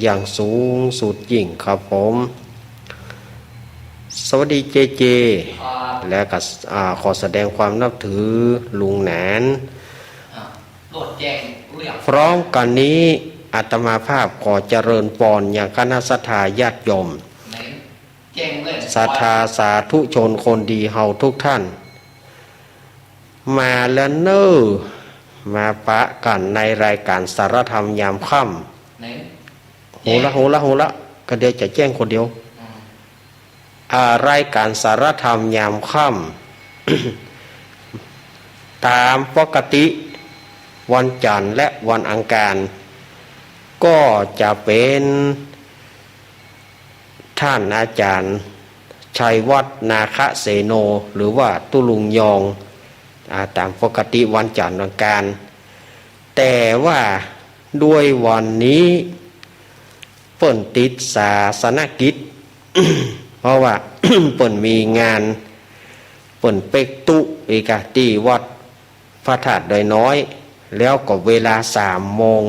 อย่างสูงสุดยิ่งครับผมสวัสดีเจเจและก็ขอแสดงความนับถือลุงแหนนพร้อมกันนี้อาตมาภาพขอเจริญพรอย่างคณะสัตยาญาติโยมศรัทธาสาธุชนคนดีเฮาทุกท่านมาแล้วเนอมาปะกันในรายการสารธรรมยามค่ำโหละก็เดี๋ยวจะแจ้งคนเดียวรายการสารธรรมยามค่ำ ตามปกติวันจันทร์และวันอังคารก็จะเป็นท่านอาจารย์ชัยวัฒน์นาคเสโนหรือว่าตุลุงยองตามปกติวันจันทร์วันอังคารแต่ว่าด้วยวันนี้เปิ่นติดศาสนกิจ เพราะว่า เปิ่นมีงานเปิ่นเป็กตุอีกที่วัดพระธาตุดอยน้อยแล้วก็เวลา3 โมง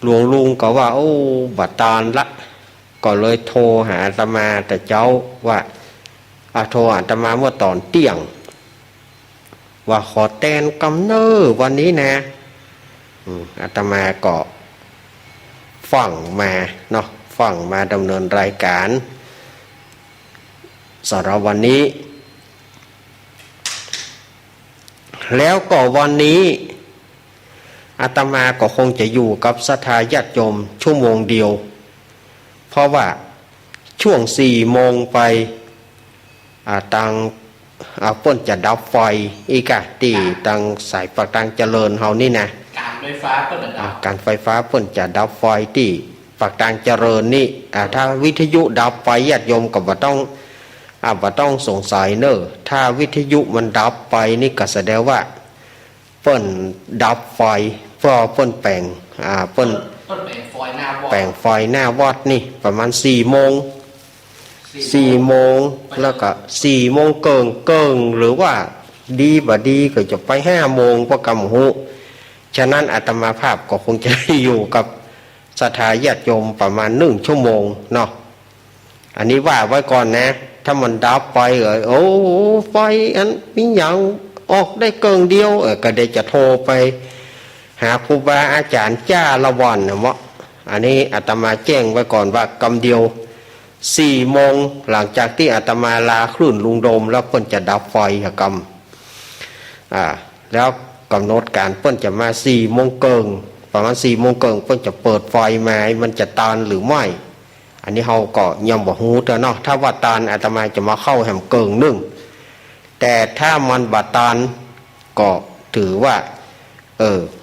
หลวงลุงก็ว่าโอ้บัดตอนละก็เลยโทรหาอาตมาแต่เจ้าว่าโทรอาตมาเมื่อตอนเที่ยงว่าขอแตนกำเนิดวันนี้นะอาตมาก็ฟังมาเนาะฟังมาดำเนินรายการสำหรับวันนี้แล้วก็วันนี้อาตมาก็คงจะอยู่กับศรัทธาญาติโยมชั่วโมงเดียวเพราะว่าช่วง4 โมงไปตังเปิ้นจะดับไฟอีกที่ตังสายปากตังเจริญเฮานี่นะการไฟฟ้าเปิ้นจะดับไฟที่ปากตังเจริญนี่ถ้าวิทยุดับไฟญาติโยมก็บ่ต้องสงสัยเนอะถ้าวิทยุมันดับไปนี่ก็แสดงว่าเปิ้นดับไฟเพราะเปิ้นแปลงแปลงไฟหน้าวัดนี่ประมาณ4 โมงแล้วก็4 โมงเกิงหรือว่าดีบ่ดีก็จะไป5 โมงประกำหูฉะนั้นอาตมาภาพก็คงจะอยู่กับศรัทธาญาติโยมประมาณ1 ชั่วโมงเนาะอันนี้ว่าไว้ก่อนนะถ้ามันดับไปโอ้ไฟอันมีอย่างออกได้เกิงเดียวก็ได้จะโทรไปหาครูบาอาจารย์จ้าละวันนะวะอันนี้อาตมาแจ้งไว้ก่อนว่ากำเดียว4 โมงหลังจากที่อาตมาลาคลื่นลุงโดมแล้วเพิ่นจะดับไฟกรรมแล้วกำหนดการเพิ่นจะมา4 โมงเกิงประมาณ4 โมงเกิงเพิ่นจะเปิดไฟมามันจะตานหรือไม่อันนี้เฮาก็ยังบ่ฮู้แต่เนาะถ้าว่าตานอาตมาจะมาเข้าแหมเกิงนึงแต่ถ้ามันบ่ตานก็ถือว่า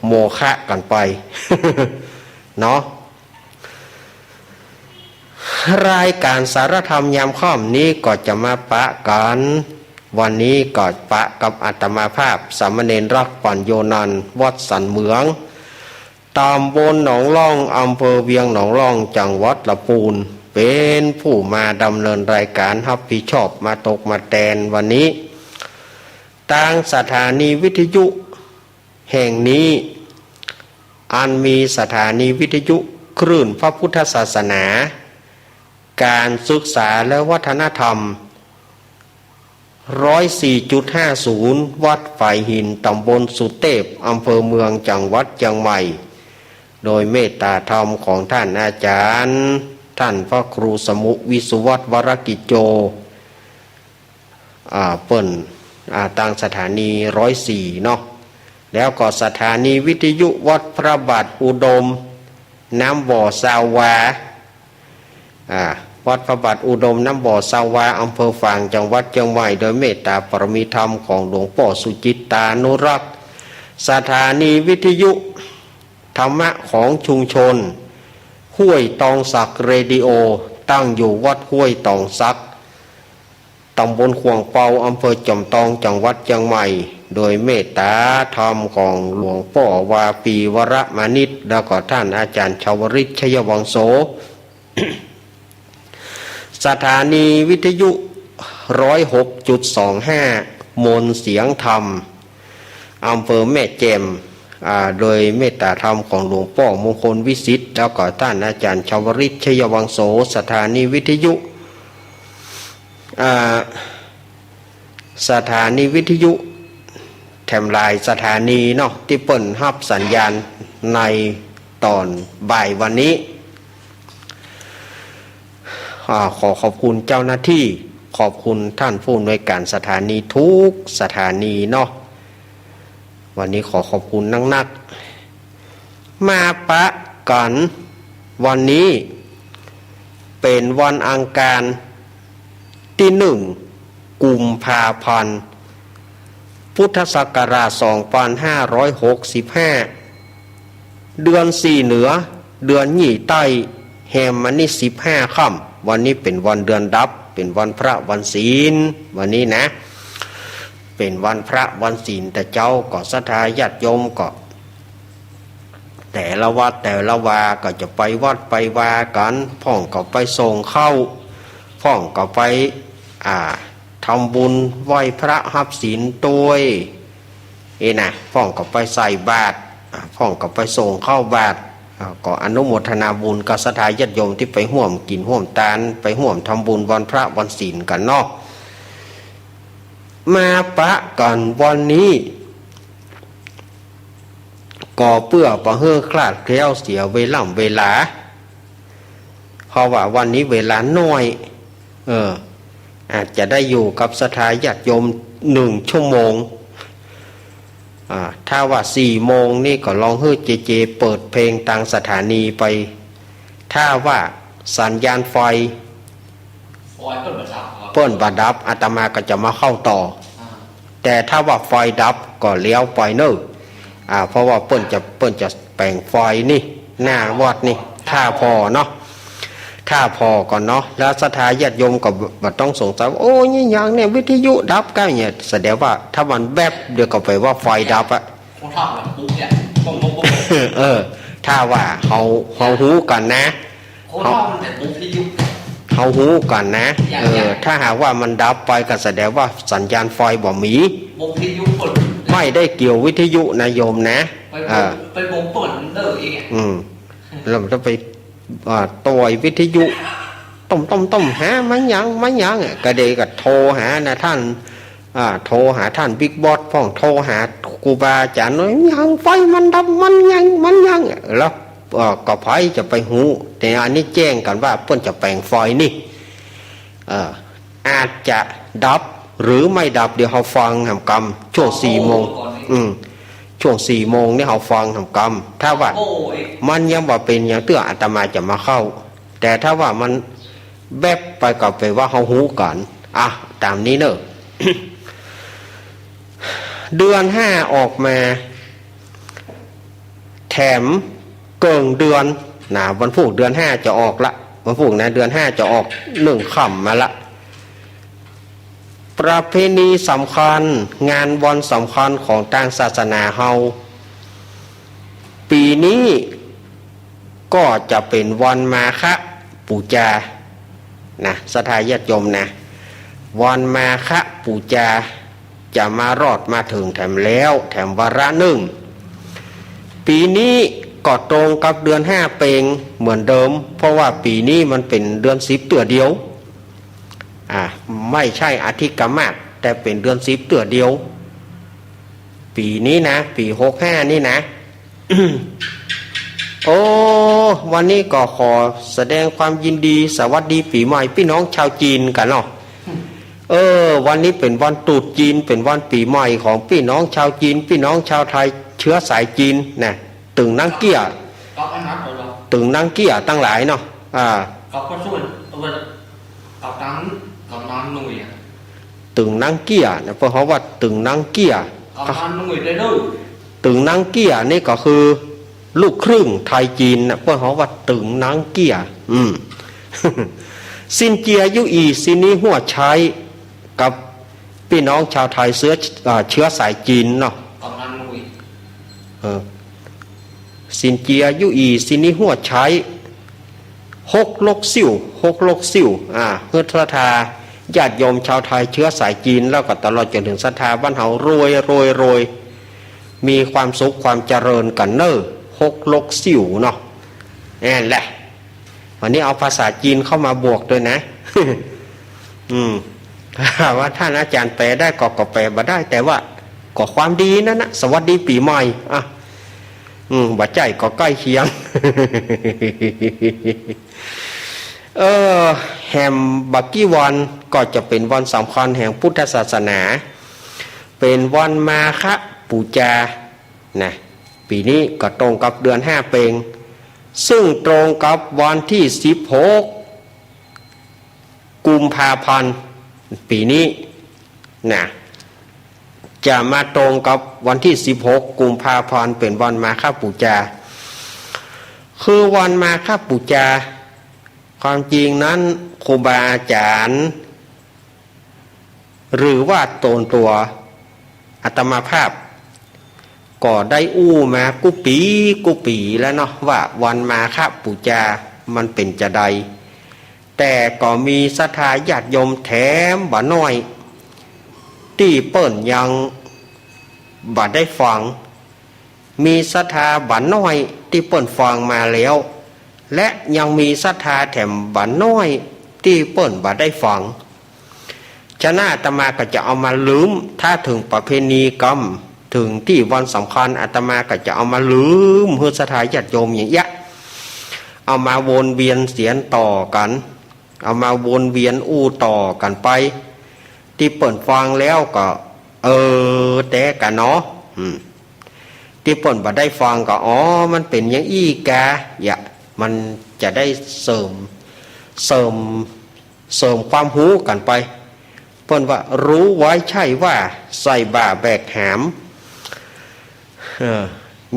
โมฆะกันไป เนาะรายการสารธรรมยามค่ำนี้ก็จะมาปะกันวันนี้ก็ปะกับอาตมาภาพสามเณรรักปัญโยนันท์วัดสันเหมืองตำบลหนองล่องอำเภอเวียงหนองล่องจังหวัดลำพูนเป็นผู้มาดำเนินรายการรับผิดชอบมาตกมาแตนวันนี้ทางสถานีวิทยุแห่งนี้อันมีสถานีวิทยุคลื่นพระพุทธศาสนาการศึกษาและวัฒนธรรม 104.50 วัดฝ่ายหินตำบลสุเทพอำเภอเมืองจังหวัดเชียงใหม่โดยเมตตาธรรมของท่านอาจารย์ท่านพระครูสมุวิสุวัตวรกิจโจเปิ้นตั้งสถานี104เนาะแล้วก็สถานีวิทยุวัดพระบาทอุดมน้ำบ่อสาวาวัดพระบาทอุดมน้ำบ่อสาวาอำเภอฝางจังหวัดเชียงใหม่โดยเมตตาปรมีธรรมของหลวงพ่อสุจิตตานุรักษ์สถานีวิทยุธรรมะของชุมชนห้วยตองสักเรดิโอตั้งอยู่วัดห้วยตองสักตำบลขวงเปาอำเภอจอมตองจังหวัดเชียงใหม่โดยเมตตาธรรมของหลวงพ่อวาปีวรมานิตแล้วก็ท่านอาจารย์ชาวริชยวังโส สถานีวิทยุ 106.25 มนเสียงธรรมอำเภอแม่แจ่ม โดยเมตตาธรรมของหลวงพ่อมงคลวิสิทธิ์แล้วก็ท่านอาจารย์ชาวริศชยวังโสสถานีวิทยุแถมลายสถานีเนาะที่เปิ่นรับสัญญาณในตอนบ่ายวันนี้ขอขอบคุณเจ้าหน้าที่ขอบคุณท่านผู้อำนวยการสถานีทุกสถานีเนาะวันนี้ขอขอบคุณนักๆมาปะกันวันนี้เป็นวันอังคารที่1 กุมภาพันธ์พุทธศักราช2565เดือน4เหนือเดือนหยี่ใต้แฮมมันนี่15ค่ำวันนี้เป็นวันเดือนดับเป็นวันพระวันศีลวันนี้นะเป็นวันพระวันศีลแต่เจ้าก็ศรัทธาญาติโยมก็แต่ละวัดแต่ละวาก็จะไปวัดไปวากันพ่องก็ไปส่งเข้าพ่องก็ไปทำบุญไหว้พระรับศีลตัวนะพ่องก็ไปใส่บาตรพ่องก็ไปส่งเข้าบาตรก็อนุโมทนาบุญกับศรัทธาญาติโยมที่ไปร่วมกินร่วมทานไปร่วมทำบุญวันพระวันศีลกันเนาะมาปะกันวันนี้ก่อเพื่อประเฮือคลาดเคลี้ยวเสียเวลาเพราะว่าวันนี้เวลาน้อยอาจจะได้อยู่กับศรัทธาญาติโยม1 ชั่วโมงถ้าว่า4 โมงนี่ก็ลองให้เจเปิดเพลงทางสถานีไปถ้าว่าสัญญาณไฟเปิ้นบดับอาตมาก็จะมาเข้าต่อแต่ถ้าว่าไฟดับก็เลี้ยวไปเนอะเพราะว่าเปิ้นจะแปลงไฟนี่หน้าวัดนี่ถ้าพอเนาะถ้าพอก่อนเนาะแล้วศรัทธาญาติโยมก็บ่ต้องสงสัยโอ้ยอย่างเนี่ยวิทยุดับก็เนี่ยแสดงว่าถ้ามันแวบเดี๋ยวก็ไปว่าไฟดับอะถ้าว่าเฮาหูกันนะเฮาหูกันนะถ้าหากว่ามันดับไปก็แสดงว่าสัญญาณไฟบ่มีไม่ได้เกี่ยววิทยุนะโยมนะไปบ่เปิดเด้ออีกเราจะไปตัววิทยุต้มหามันยังก็เดก็โทรหานะท่านโทรหาท่านบิ๊กบอสพ่องโทรหาครูบาอาจารย์nóiยังไฟมันดับมันยังแล้วก็ไผจะไปหูแต่อันนี้แจ้งกันว่าเพิ่นจะแปลงไฟนี่อาจจะดับหรือไม่ดับเดี๋ยวเราฟังทำกรรมช่วง4 โมงช่วง4 โมงนี่เราฟังทำกรรมถ้าว่ามันยังบ่เป็นอย่างเตื้ออาตมาจะมาเข้าแต่ถ้าว่ามันแวบไปก็ไปว่าเราหูกันตามนี้เนอะ เดือน5ออกมาแถมเกิงเดือนวันพุธเดือน5จะออกละวันพุธนะเดือน5จะออก1 ค่ำมาละประเพณีสำคัญงานวันสำคัญของทางศาสนาเฮาปีนี้ก็จะเป็นวันมาฆปูจาศรัทธาญาติโยมนะวันมาฆปูจาจะมารอดมาถึงแถมแล้วแถมวาระ1ปีนี้ก็ตรงกับเดือน5เปงเหมือนเดิมเพราะว่าปีนี้มันเป็นเดือน10ตัวเดียวไม่ใช่อาทิตย์กมากแต่เป็นเดือน10ตัวเดียวปีนี้นะปี65นี่นะ โอ้วันนี้ก็ขอแสดงความยินดีสวัสดีปีใหม่พี่น้องชาวจีนกันเนาะวันนี้เป็นวันตรุษจีนเป็นวันปีใหม่ของพี่น้องชาวจีนพี่น้องชาวไทยเชื้อสายจีนนะตึงนังเกี้ยตึงนังเกี้ยตั้งหลายเนาะก็ช่วยกับนั้นหน่วยตึงนังเกี้ยนะเพราะว่าตึงนังเกี้ยตึงนังเกี้ยนี่ก็คือลูกครึ่งไทยจีนนะเพราะว่าตึงนังเกี้ยซินเจียยุอีซินี้หัวใช้กับพี่น้องชาวไทยเชื้อสายจีนเนาะซินเจียยุอีซินี้หัวใช้6 ลกซิ่วเพื่อศรัทธาญาติโยมชาวไทยเชื้อสายจีนแล้วก็ตลอดจนถึงศรัทธาบ้านเฮารวย มีความสุขความเจริญกันเนอหกลกสิวเนาะนั่นแหละวันนี้เอาภาษาจีนเข้ามาบวกด้วยนะ ว่าท่านอาจารย์แปลได้ก็แปลมาได้ แต่ว่าก็ความดีนั่นนะสวัสดีปีใหม่อ่ะบัดใจก็ใกล้เคียง แฮมบักกี้วันก็จะเป็นวันสำคัญแห่งพุทธศาสนาเป็นวันมาฆบูชานะปีนี้ก็ตรงกับเดือน5เพ็งซึ่งตรงกับวันที่16กุมภาพันธ์ปีนี้นะจะมาตรงกับวันที่16กุมภาพันธ์เป็นวันมาฆบูชาคือวันมาฆบูชาความจริงนั้นครูบาอาจารย์หรือว่าตัวอาตมาภาพก็ได้อู้มากุปีแล้วเนาะว่าวันมาฆบูชามันเป็นจะใดแต่ก็มีศรัทธาญาติโยมแถมบ่น้อยที่เปิ้นยังบ่ได้ฟังมีศรัทธาบ่น้อยที่เปิ้นฟังมาแล้วและยังมีศรัทธาแถมบ่น้อยที่เปิ้นบ่ได้ฟังฉะนั้นอาตมาก็จะเอามาลืมถ้าถึงประเพณีกรรมถึงที่วันสำคัญอาตมาก็จะเอามาลืมเพื่อศรัทธาญาติโยมอย่างเงี้ยเอามาวนเวียนเสียนต่อกันเอามาวนเวียนอู้ต่อกันไปที่เปิ่นฟังแล้วก็แต่กันเนาะที่เปิ่นบ่ได้ฟังก็มันเป็นอย่างอี้กะอย่ามันจะได้เสริมความรู้กันไปเปิ่นว่ารู้ไว้ใช่ว่าใส่บ่าแบกหาม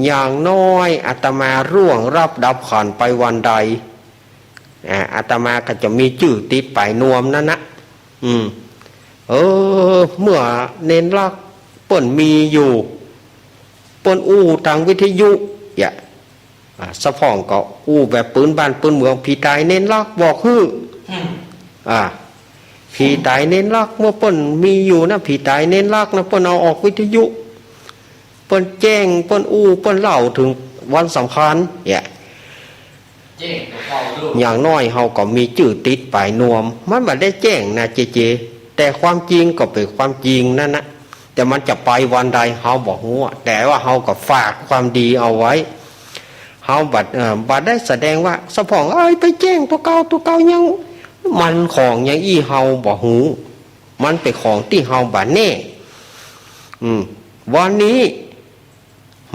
อย่างน้อยอาตมาร่วงรับดับขันไปวันใดอาตมาก็จะมีชื่อติดป้ายนวมนั่นนะเมื่อเน้นลักเปิ้นมีอยู่เปิ้นอู้ทางวิทยุสะพ่องก็อู้แบบปืนบ้านปืนเมืองผีตายเน้นลักบอกผีตายเน้นลักเมื่อเปิ้นมีอยู่นะผีตายเน้นลักนะเปิ้นเอาออกวิทยุเปิ้นแจ้งเปิ้นอู้เปิ้นเล่าถึงวันสำคัญอย่างน้อยเฮาก็มีชื่อติดป้ายนวมมันบ่ได้แจ้งนะเจแต่ความจริงก็เป็นความจริงนั่นนะแต่มันจะไปวันใดเฮาบ่ฮู้แต่ว่าเฮาก็ฝากความดีเอาไว้เฮาบัดได้แสดงว่าสะพ่องไปแจ้งตัวเก่ายังมันของยังอี้เฮาบ่ฮู้มันเป็นของที่เฮาบ่แน่วันนี้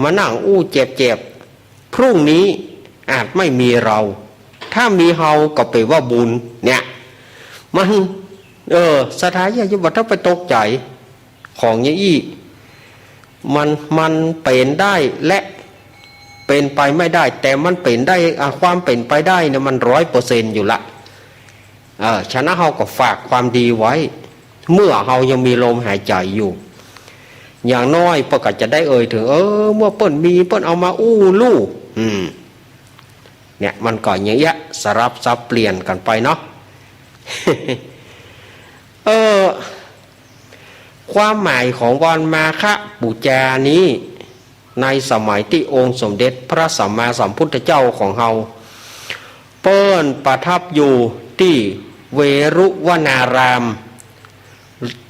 มานั่งอู้เจ็บพรุ่งนี้อาจไม่มีเราถ้ามีเฮาก็ไปว่าบุญเนี่ยมันสถานที่บัดถ้าไปตกใจของอย่างอี้มันเป็นได้และเป็นไปไม่ได้แต่มันเป็นได้ความเป็นไปได้เนี่ยมัน100%อยู่ละฉะนั้นเฮาก็ฝากความดีไว้เมื่อเฮายังมีลมหายใจอยู่อย่างน้อยเปิ้นก็จะได้ถึงเมื่อเปิ้นมีเปิ้นเอามาอู้ลู่เนี่ยมันก็อย่างเงี้ยสลับซับเปลี่ยนกันไปเนาะ ความหมายของวันมาฆบูชานี้ในสมัยที่องค์สมเด็จพระสัมมาสัมพุทธเจ้าของเราเปิ้นประทับอยู่ที่เวรุวนาราม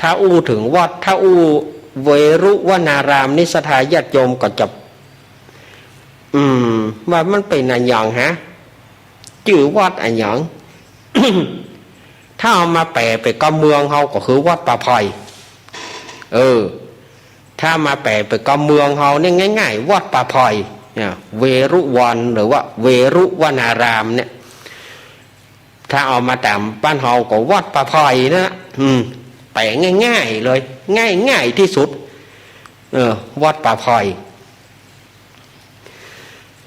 ถ้าอู้ถึงวัดถ้าอู้เวรุวนารามนิสถาญาติโยมก็จะว่ามันเป็นอะไรอย่างฮะชื่อวัดอะไรอย่าง ถ้าเอามาแปลไปกับเมืองเขาก็คือวัดป่าไผ่ถ้ามาแปลไปกับเมืองเขาเนี่ยง่ายๆวัดป่าไผ่เนี่ยเวรุวันหรือว่าเวรุวนารามเนี่ยถ้าเอามาตามบ้านเขาก็วัดป่าไผ่นะแปลง่ายๆเลยง่ายที่สุดวัดป่าไผ่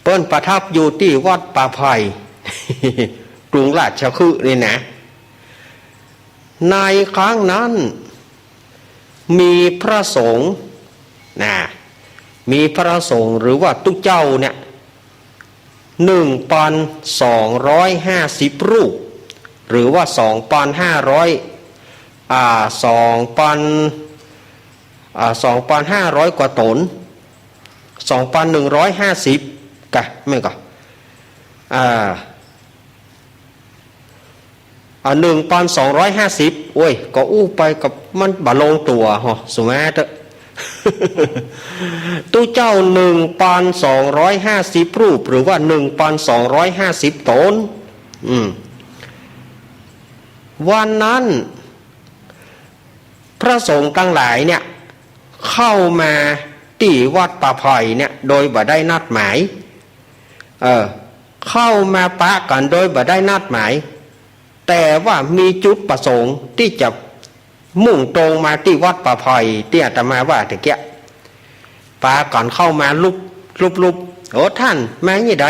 เปิ้นประทับอยู่ที่วัดป่าไผ่ กรุงราชคฤห์นี่นะในครั้งนั้นมีพระสงฆ์มีพระสงฆ์หรือว่าตุเจ้าเนี่ย1,250 รูปหรือว่า 2,500 กว่าตน 2,150กะไม่ก็1,250โอ้ยก็อู้ไปกับมันบะลงตัวฮะสุมาเถอะ ตู้เจ้า 1,250 รูปหรือว่า 1,250 ตนวันนั้นพระสงฆ์ทั้งหลายเนี่ยเข้ามาที่วัดป่าไผ่เนี่ยโดยบ่ได้นัดหมายเข้ามาปะกันโดยบ่ได้นัดหมายแต่ว่ามีจุดประสงค์ที่จะมุ่งตรงมาที่วัดป่าไผ่ที่อาตมาว่าตะเกียปาก่อนเข้ามาลุบโอ้ท่านมาอย่างไร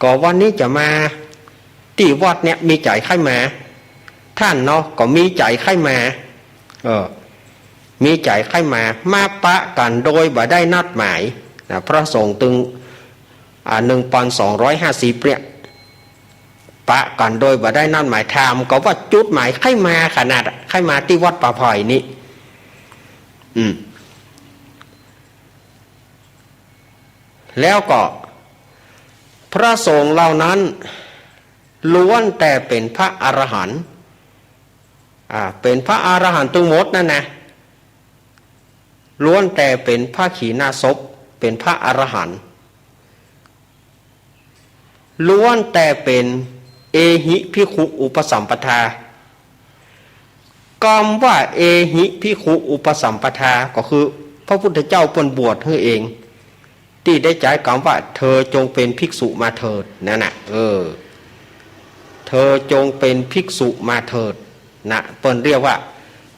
ก็วันนี้จะมาที่วัดเนี่ยมีใจใครมาท่านเนาะก็มีใจใครมามีใจใครมาปะกันโดยบ่ได้นัดหมายนะพระสงฆ์ตึง1,250เนี่ยปะกันโดยบ่ได้นัดหมายถามก็ว่าจุดหมายใครมาขนาดใครมาที่วัดป่าไผ่นี้แล้วก็พระสงฆ์เหล่านั้นล้วนแต่เป็นพระอรหันต์เป็นพระอรหันต์ทั้งหมดนั่นนะล้วนแต่เป็นพระขีณาสพเป็นพระอรหันต์ล้วนแต่เป็นเอหิภิกขุอุปสัมปทาคำว่าเอหิภิกขุอุปสัมปทาก็คือพระพุทธเจ้าเพิ่นบวชให้เองที่ได้ใจคำว่าเธอจงเป็นภิกษุมาเถิดนั่นน่ะเธอจงเป็นภิกษุมาเถิดนะเพิ่นเรียกว่า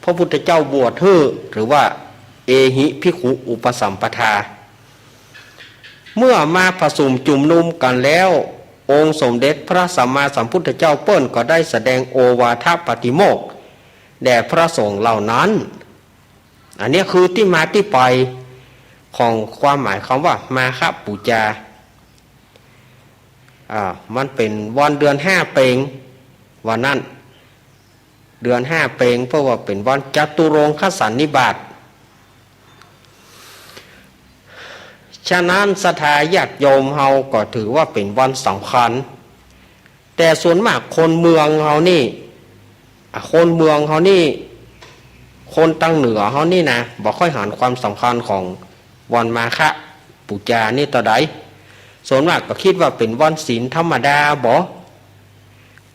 พระพุทธเจ้าบวชให้หรือว่าเอหิภิกขุอุปสัมปทาเมื่อมาประชุมจุมนุมกันแล้วองค์สมเด็จพระสัมมาสัมพุทธเจ้าเปิ้นก็ได้แสดงโอวาทปาติโมกข์แด่พระสงฆ์เหล่านั้นอันนี้คือที่มาที่ไปของความหมายคำว่ามาฆปูจามันเป็นวันเดือน5เพ็งวันนั้นเดือน5เพ็งเพราะว่าเป็นวันจตุรงคสันนิบาตฉะนั้นศรัทธาญาติโยมเฮาก็ถือว่าเป็นวันสำคัญแต่ส่วนมากคนเมืองเฮานี่คนเมืองเฮานี่คนตั้งเหนือเฮานี่นะบ่ค่อยหันความสำคัญของวันมาฆปูจานี่ต่อใดส่วนมากก็คิดว่าเป็นวันศีลธรรมดาบ่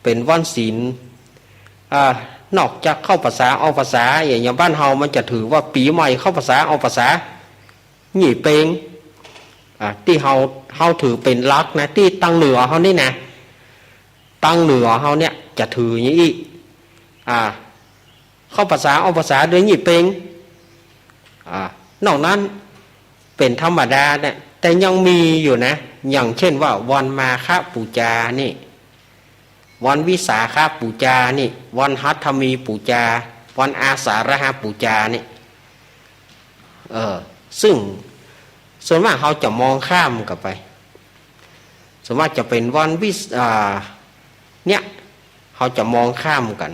เป็นวันศีลนอกจากเข้าภาษาเอาภาษาอย่างบ้านเฮามันจะถือว่าปีใหม่เข้าภาษาเอาภาษาหยี่เปงที่เฮาถือเป็นลักนะที่ตั้งเหนือเฮานี่นะตั้งเหนือเฮาเนี่ยจะถืออย่างนี้เข้าภาษาเอาภาษาโดยหยี่เปงนอกนั้นเป็นธรรมดาเนี่ยแต่ยังมีอยู่นะอย่างเช่นว่าวันมาฆปูจานี่วันวิสาขปูจานี่วันหัตถมีปูจาวันอาสาฬหปูจานี่ซึ่งส่วนมากเขาจะมองข้ามกันไปส่วนมากจะเป็นวันเนี่ยเขาจะมองข้ามกัน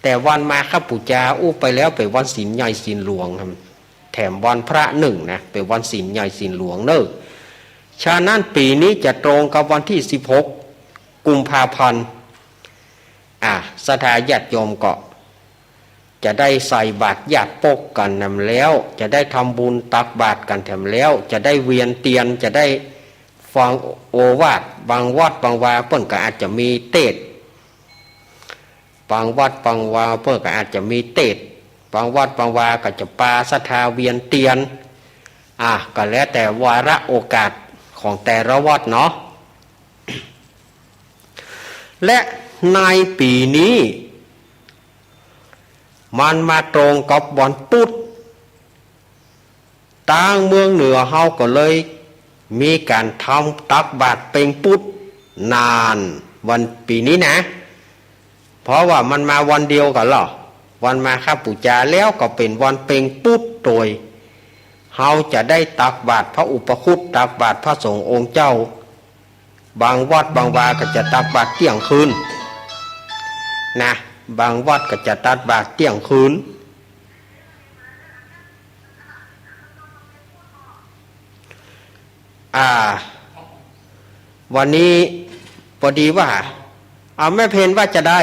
แต่วันมาฆปูจาอู้ไปแล้วเป็นวันศีลใหญ่ศีลหลวงครับแถมวันพระหนึ่งนะเป็นวันศีลใหญ่ศีลหลวงเนอะฉะนั้นปีนี้จะตรงกับวันที่16กุมภาพันธ์ศรัทธาญาติโยมก็จะได้ใส่บาตรญาติปกกันนำแล้วจะได้ทำบุญตักบาตรกันแถมแล้วจะได้เวียนเตียนจะได้ฟังโอวาทบางวัดบางวาเพิ่นก็อาจจะมีเทศบางวัดบางวาเพิ่นก็อาจจะมีเทศบางวัดบางวาก็จะปาศรัทธาเวียนเตียนก็แล้วแต่วาระโอกาสของแต่ละวัดเนาะและในปีนี้มันมาตรงกับวันพุธทางเมืองเหนือเฮาก็เลยมีการทำตักบาตรเป็นพุธนานวันปีนี้นะเพราะว่ามันมาวันเดียวกันหรอวันมาฆปูจาแล้วก็เป็นวันเป็นพุธโดยเฮาจะได้ตักบาตรพระอุปคุตตักบาตรพระสงฆ์องค์เจ้าบางวัดบางวาก็จะตักบาตรเที่ยงคืนนะบางวัดก็จะตักบาตรเที่ยงคืน อ่า วันนี้พอดีว่าแม่เพนว่าจะได้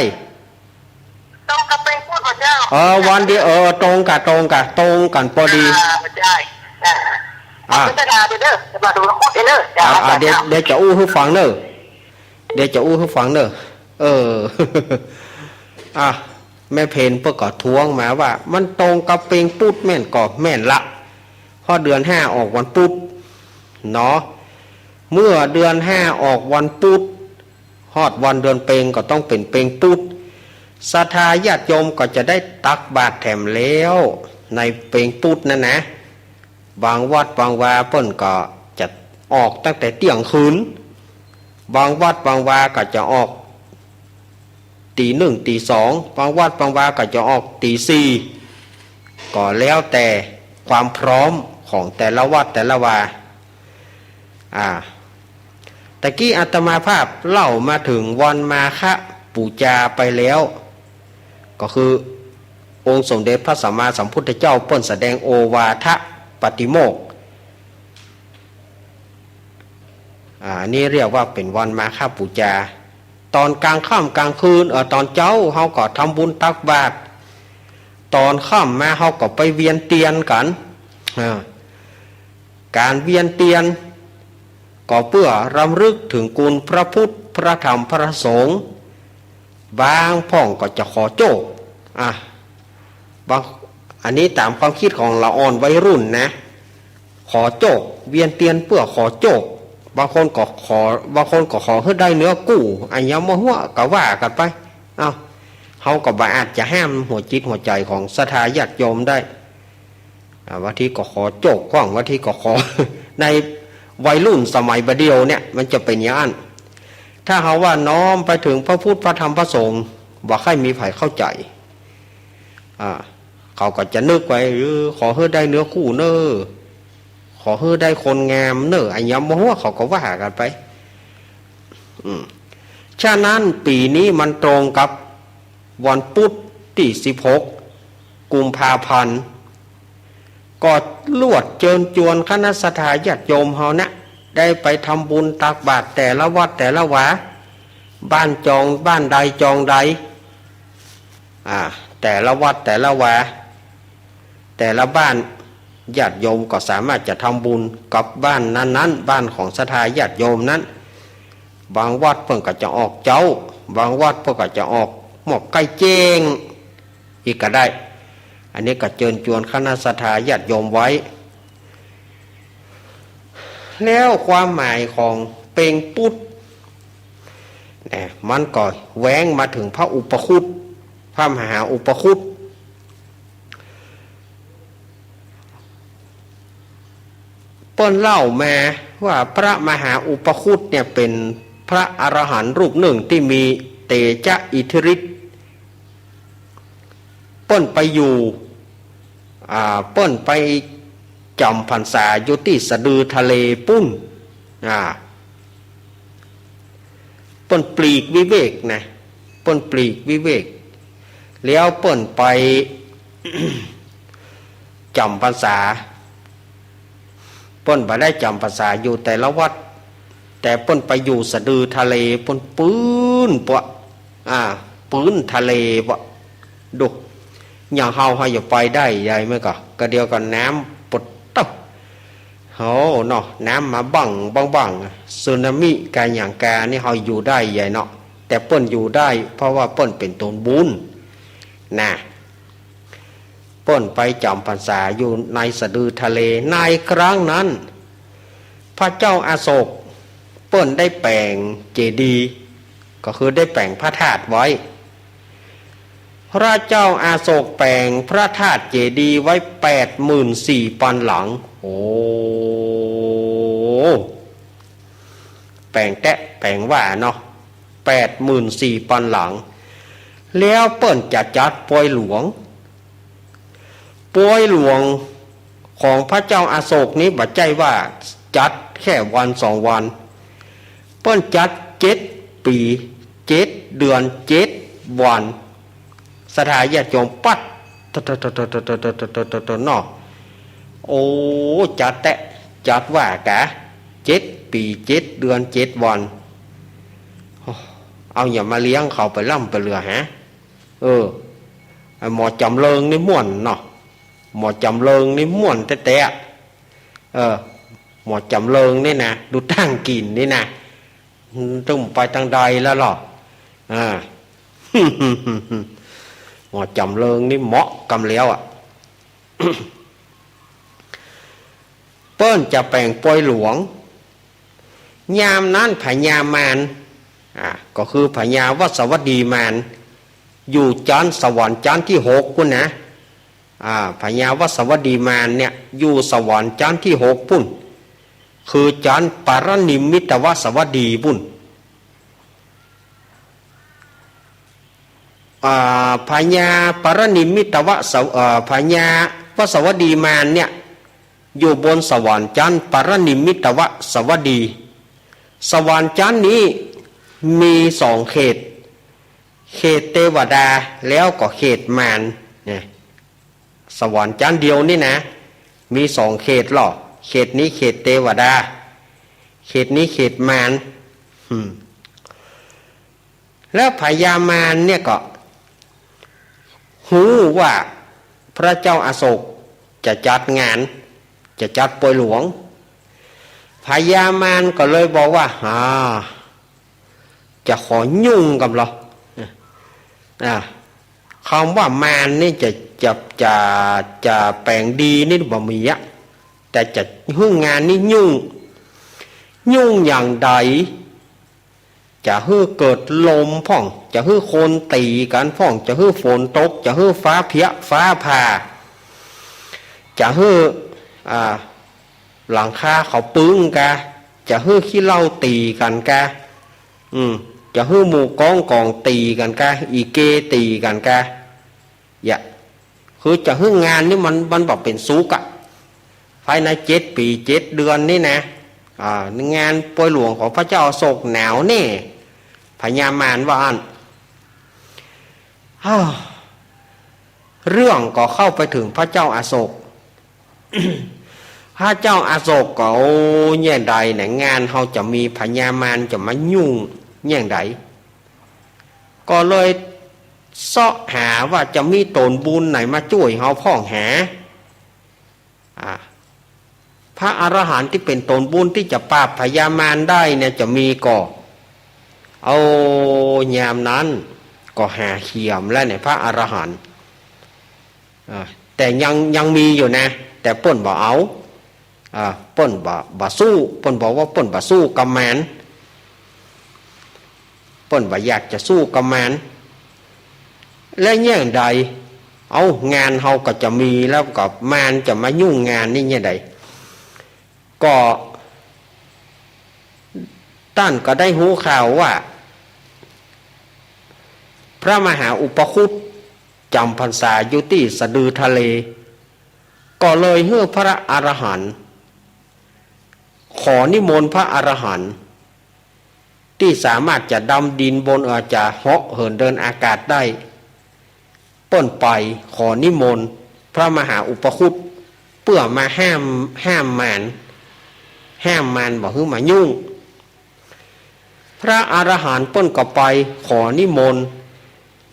ตรงกับเป็นพูดพระเจ้าวันเดียวตรงกันพอดีพระเจ้าพิจารณาเด้อจะมาดูแล้วพูดเด้อเดี๋ยวจะอู้ให้ฟังเนอะแม่เพนเพื่อก่อท้วงมาว่ามันตรงกับเป็งปุดแม่นก่อแม่นละพอเดือน5ออกวันปุดเนาะเมื่อเดือน5ออกวันปุดฮอดวันเดือนเป็งก็ต้องเป็นเป็งปุดศรัทธาญาติโยมก็จะได้ตักบาตรแถมแล้วในเป็งปุดนั่นนะบางวัดบางวาเปิ้นก็จะออกตั้งแต่เที่ยงคืนบางวัดบางวาก็จะออกตี 1 ตี 2บางวัดบางวาก็จะออกตี 4ก็แล้วแต่ความพร้อมของแต่ละวัดแต่ละวาตะกี้อาตมาภาพเล่ามาถึงวันมาฆปูจาไปแล้วก็คือองค์สมเด็จพระสัมมาสัมพุทธเจ้าเปิ้นแสดงโอวาทปฏิโมกข์นี่เรียกว่าเป็นวันมาฆปูจาตอนกลางค่ำกลางคืนตอนเช้าเฮาก็ทำบุญตักบาตรตอนค่ำมาเฮาก็ไปเวียนเทียนกันการเวียนเทียนก็เพื่อรำลึกถึงคุณพระพุทธพระธรรมพระสงฆ์บางพ่องก็จะขอโจกบางอันนี้ตามความคิดของละอ่อนวัยรุ่นนะขอโจกเวียนเทียนเพื่อขอโจกบางคนก็ขอให้ได้เนื้อกู้อันยามหัวก็ว่ากันไปเขาก็บ่อาจจะห้ามหัวจิตหัวใจของศรัทธาญาติโยมได้วันที่ก็ขอโจกกว้างวันที่ก็ขอ ในวัยรุ่นสมัยบัดเดียวเนี่ยมันจะเป็นอย่างนั้นถ้าเขาว่าน้อมไปถึงพระพุทธพระธรรมพระสงฆ์ว่าใครมีไผเข้าใจเขาก็จะนึกไว้ขอให้ได้เนื้อคู่เนอขอให้ได้คนงามเนออันยามหัวเขาก็ว่ากันไปฉะนั้นปีนี้มันตรงกับวันพุธที่16 กุมภาพันธ์ก็ลวดเจิญจวนคณะสัทธาญาติโยมเฮานะได้ไปทำบุญตักบาตรแต่ละวัดแต่ละวาบ้านจองบ้านใดจองใดแต่ละวัดแต่ละวาแต่ละบ้านญาติโยมก็สามารถจะทำบุญกับบ้านนั้นๆบ้านของศรัทธาญาติโยมนั้นบางวัดเพิ่นก็จะออกเจ้าบางวัดเพิ่นก็จะออกหมอกไก่เจงอีกก็ได้อันนี้ก็เชิญชวนคณะศรัทธาญาติโยมไว้แล้วความหมายของเป็งปุตมันก็แว้งมาถึงพระอุปคุตพระมหาอุปคุตเปิ้นเล่ามาว่าพระมหาอุปคุตเนี่ยเป็นพระอรหันต์รูปหนึ่งที่มีเตจะอิทธิฤทธิ์เปิ้นไปอยู่เปิ้นไปจำพรรษาอยู่ที่สะดือทะเลปุ้นเปิ้นปลีกวิเวกนะเปิ้นปลีกวิเวกแล้วเปิ้นไป จำพรรษาเปิ้นบ่ได้จำพรรษาอยู่แต่ละวัดแต่เปิ้นไปอยู่สะดือทะเลเปิ้นปื้นปะปื้นทะเลปะดุอย่างเฮาอย่าไปได้ใหญ่มั้ยก็เดียวกันน้ำปดตบเนาะน้ำมาบังสึนามิกาอย่างกานี่เฮาอยู่ได้ใหญ่เนาะแต่เปิ้นอยู่ได้เพราะว่าเปิ้นเป็นตนบุญนะเปิ้นไปจำพรรษาอยู่ในสะดือทะเลในครั้งนั้นพระเจ้าอาโศกเปิ้นได้แปลงเจดีย์ก็คือได้แปลงพระธาตุไว้พระเจ้าอาโศกแปลงพระธาตุเจดีย์ไว้ 84,000 ปันหลังแปลงแตะแปลงว่าเนาะ 84,000 ปันหลังแล้วเปิ้นจะจัดปวยหลวงของพระเจ้าอาโศกนี้บ่ใจว่าจัดแค่วัน2 วันเปิ้นจัด7 ปี7 เดือน7 วันศรัทธาญาติโยมปัดเนาะจัดแตะจัดว่ากะ 7 ปี 7 เดือน 7 วันเอาอย่ามาเลี้ยงเขาไปล่ำไปเรือฮะหมอจำเริงนี่ม่วนเนาะหมอจำเริงนี่ม่วนแต่หมอจำเริงนี่นะดูตั้งกินนี่นะต้องไปทางใดแล้วหรอหมอจำเริงนี่เหมาะกำแล้วเปิ้นจะแปลงปอยหลวงยามนั้นพญามารก็คือพญาวัสวัสดีมารอยู่จันทร์สวรรค์จันทร์ที่6พุ่นนะพญาวัสวัสดีมารเนี่ยอยู่สวรรค์จันทร์ที่6พุ่นคือจันทร์ปรนิมมิตวัสวัสดีพุ่นพญาปรนิมมิตพญาวัสวัสดีมารเนี่ยอยู่บนสวรรค์จันทร์ปรนิมมิตวสวัสดีสวรรค์จันทร์นี้มี2 เขตเทวดาแล้วก็เขตมารเนี่ยสวรรค์จันทร์เดียวนี่นะมี2 เขตหรอเขตนี้เขตเทวดาเขตนี้เขตมารแล้วพญามารเนี่ยก็หูว่าพระเจ้าอโศกจะจัดงานจะจัดปอยหลวงพญามารก็เลยบอกว่าจะขอยุ่งกับเราคำว่ามารนี่จะแปลงดีนี่บ่มีแต่จะหื้องานนี่ยุ่งอย่างใดจะฮื้อเกิดลมพ่องจะฮื้อโคนตีกันพ่องจะฮื้อฝนตกจะฮื้อฟ้าเพี้ยฟ้าผ่าจะฮื้อหลังคาเขาปึ้งกะจะฮื้อขี้เหล้าตีกันกะจะฮื้อหมู่กองตีกันกะอีเกตีกันกะคือจะฮื้องานนี่มันบอกเป็นสุกภายใน7 ปี 7 เดือนนี่นะงานปอยหลวงของพระเจ้าอโศกหนาวแน่พญามารว่าเรื่องก็เข้าไปถึงพระเจ้าอโศก พระเจ้าอโศกก็แย่ใดเนี่ยงานเขาจะมีพญามารจะมายุ่งแย่ใดก็เลยเสาะหาว่าจะมีตนบุญไหนมาช่วยเขาพ่องหาพระอรหันต์ที่เป็นตนบุญที่จะปราบพญามารได้เนี่ยจะมีก็เอายามนั้นก็หาเขียมแล้วเนี่ยพระอรหันต์แต่ยังมีอยู่นะแต่เปิ้นบ่เอาเปิ้นบ่สู้เปิ้นบอกว่าเปิ้นบ่สู้กับมารเปิ้นบ่อยากจะสู้กับมารและแย่งใดเอางานเฮาก็จะมีแล้วกับมารจะมายุ่งงานนี่แย่งใดก็ท่านก็ได้หูข่าวว่าพระมหาอุปคุตจำพรรษาอยู่ที่สะดือทะเลก็เลยให้พระอรหันต์ขอนิมนต์พระอรหันต์ที่สามารถจะดำดินบนจะเหาะเหินเดินอากาศได้ป้นไปขอนิมนต์พระมหาอุปคุตเพื่อมาห้ามมารบอกให้มายุ่งพระอรหันต์เปิ้นก็ไปขอนิมนต์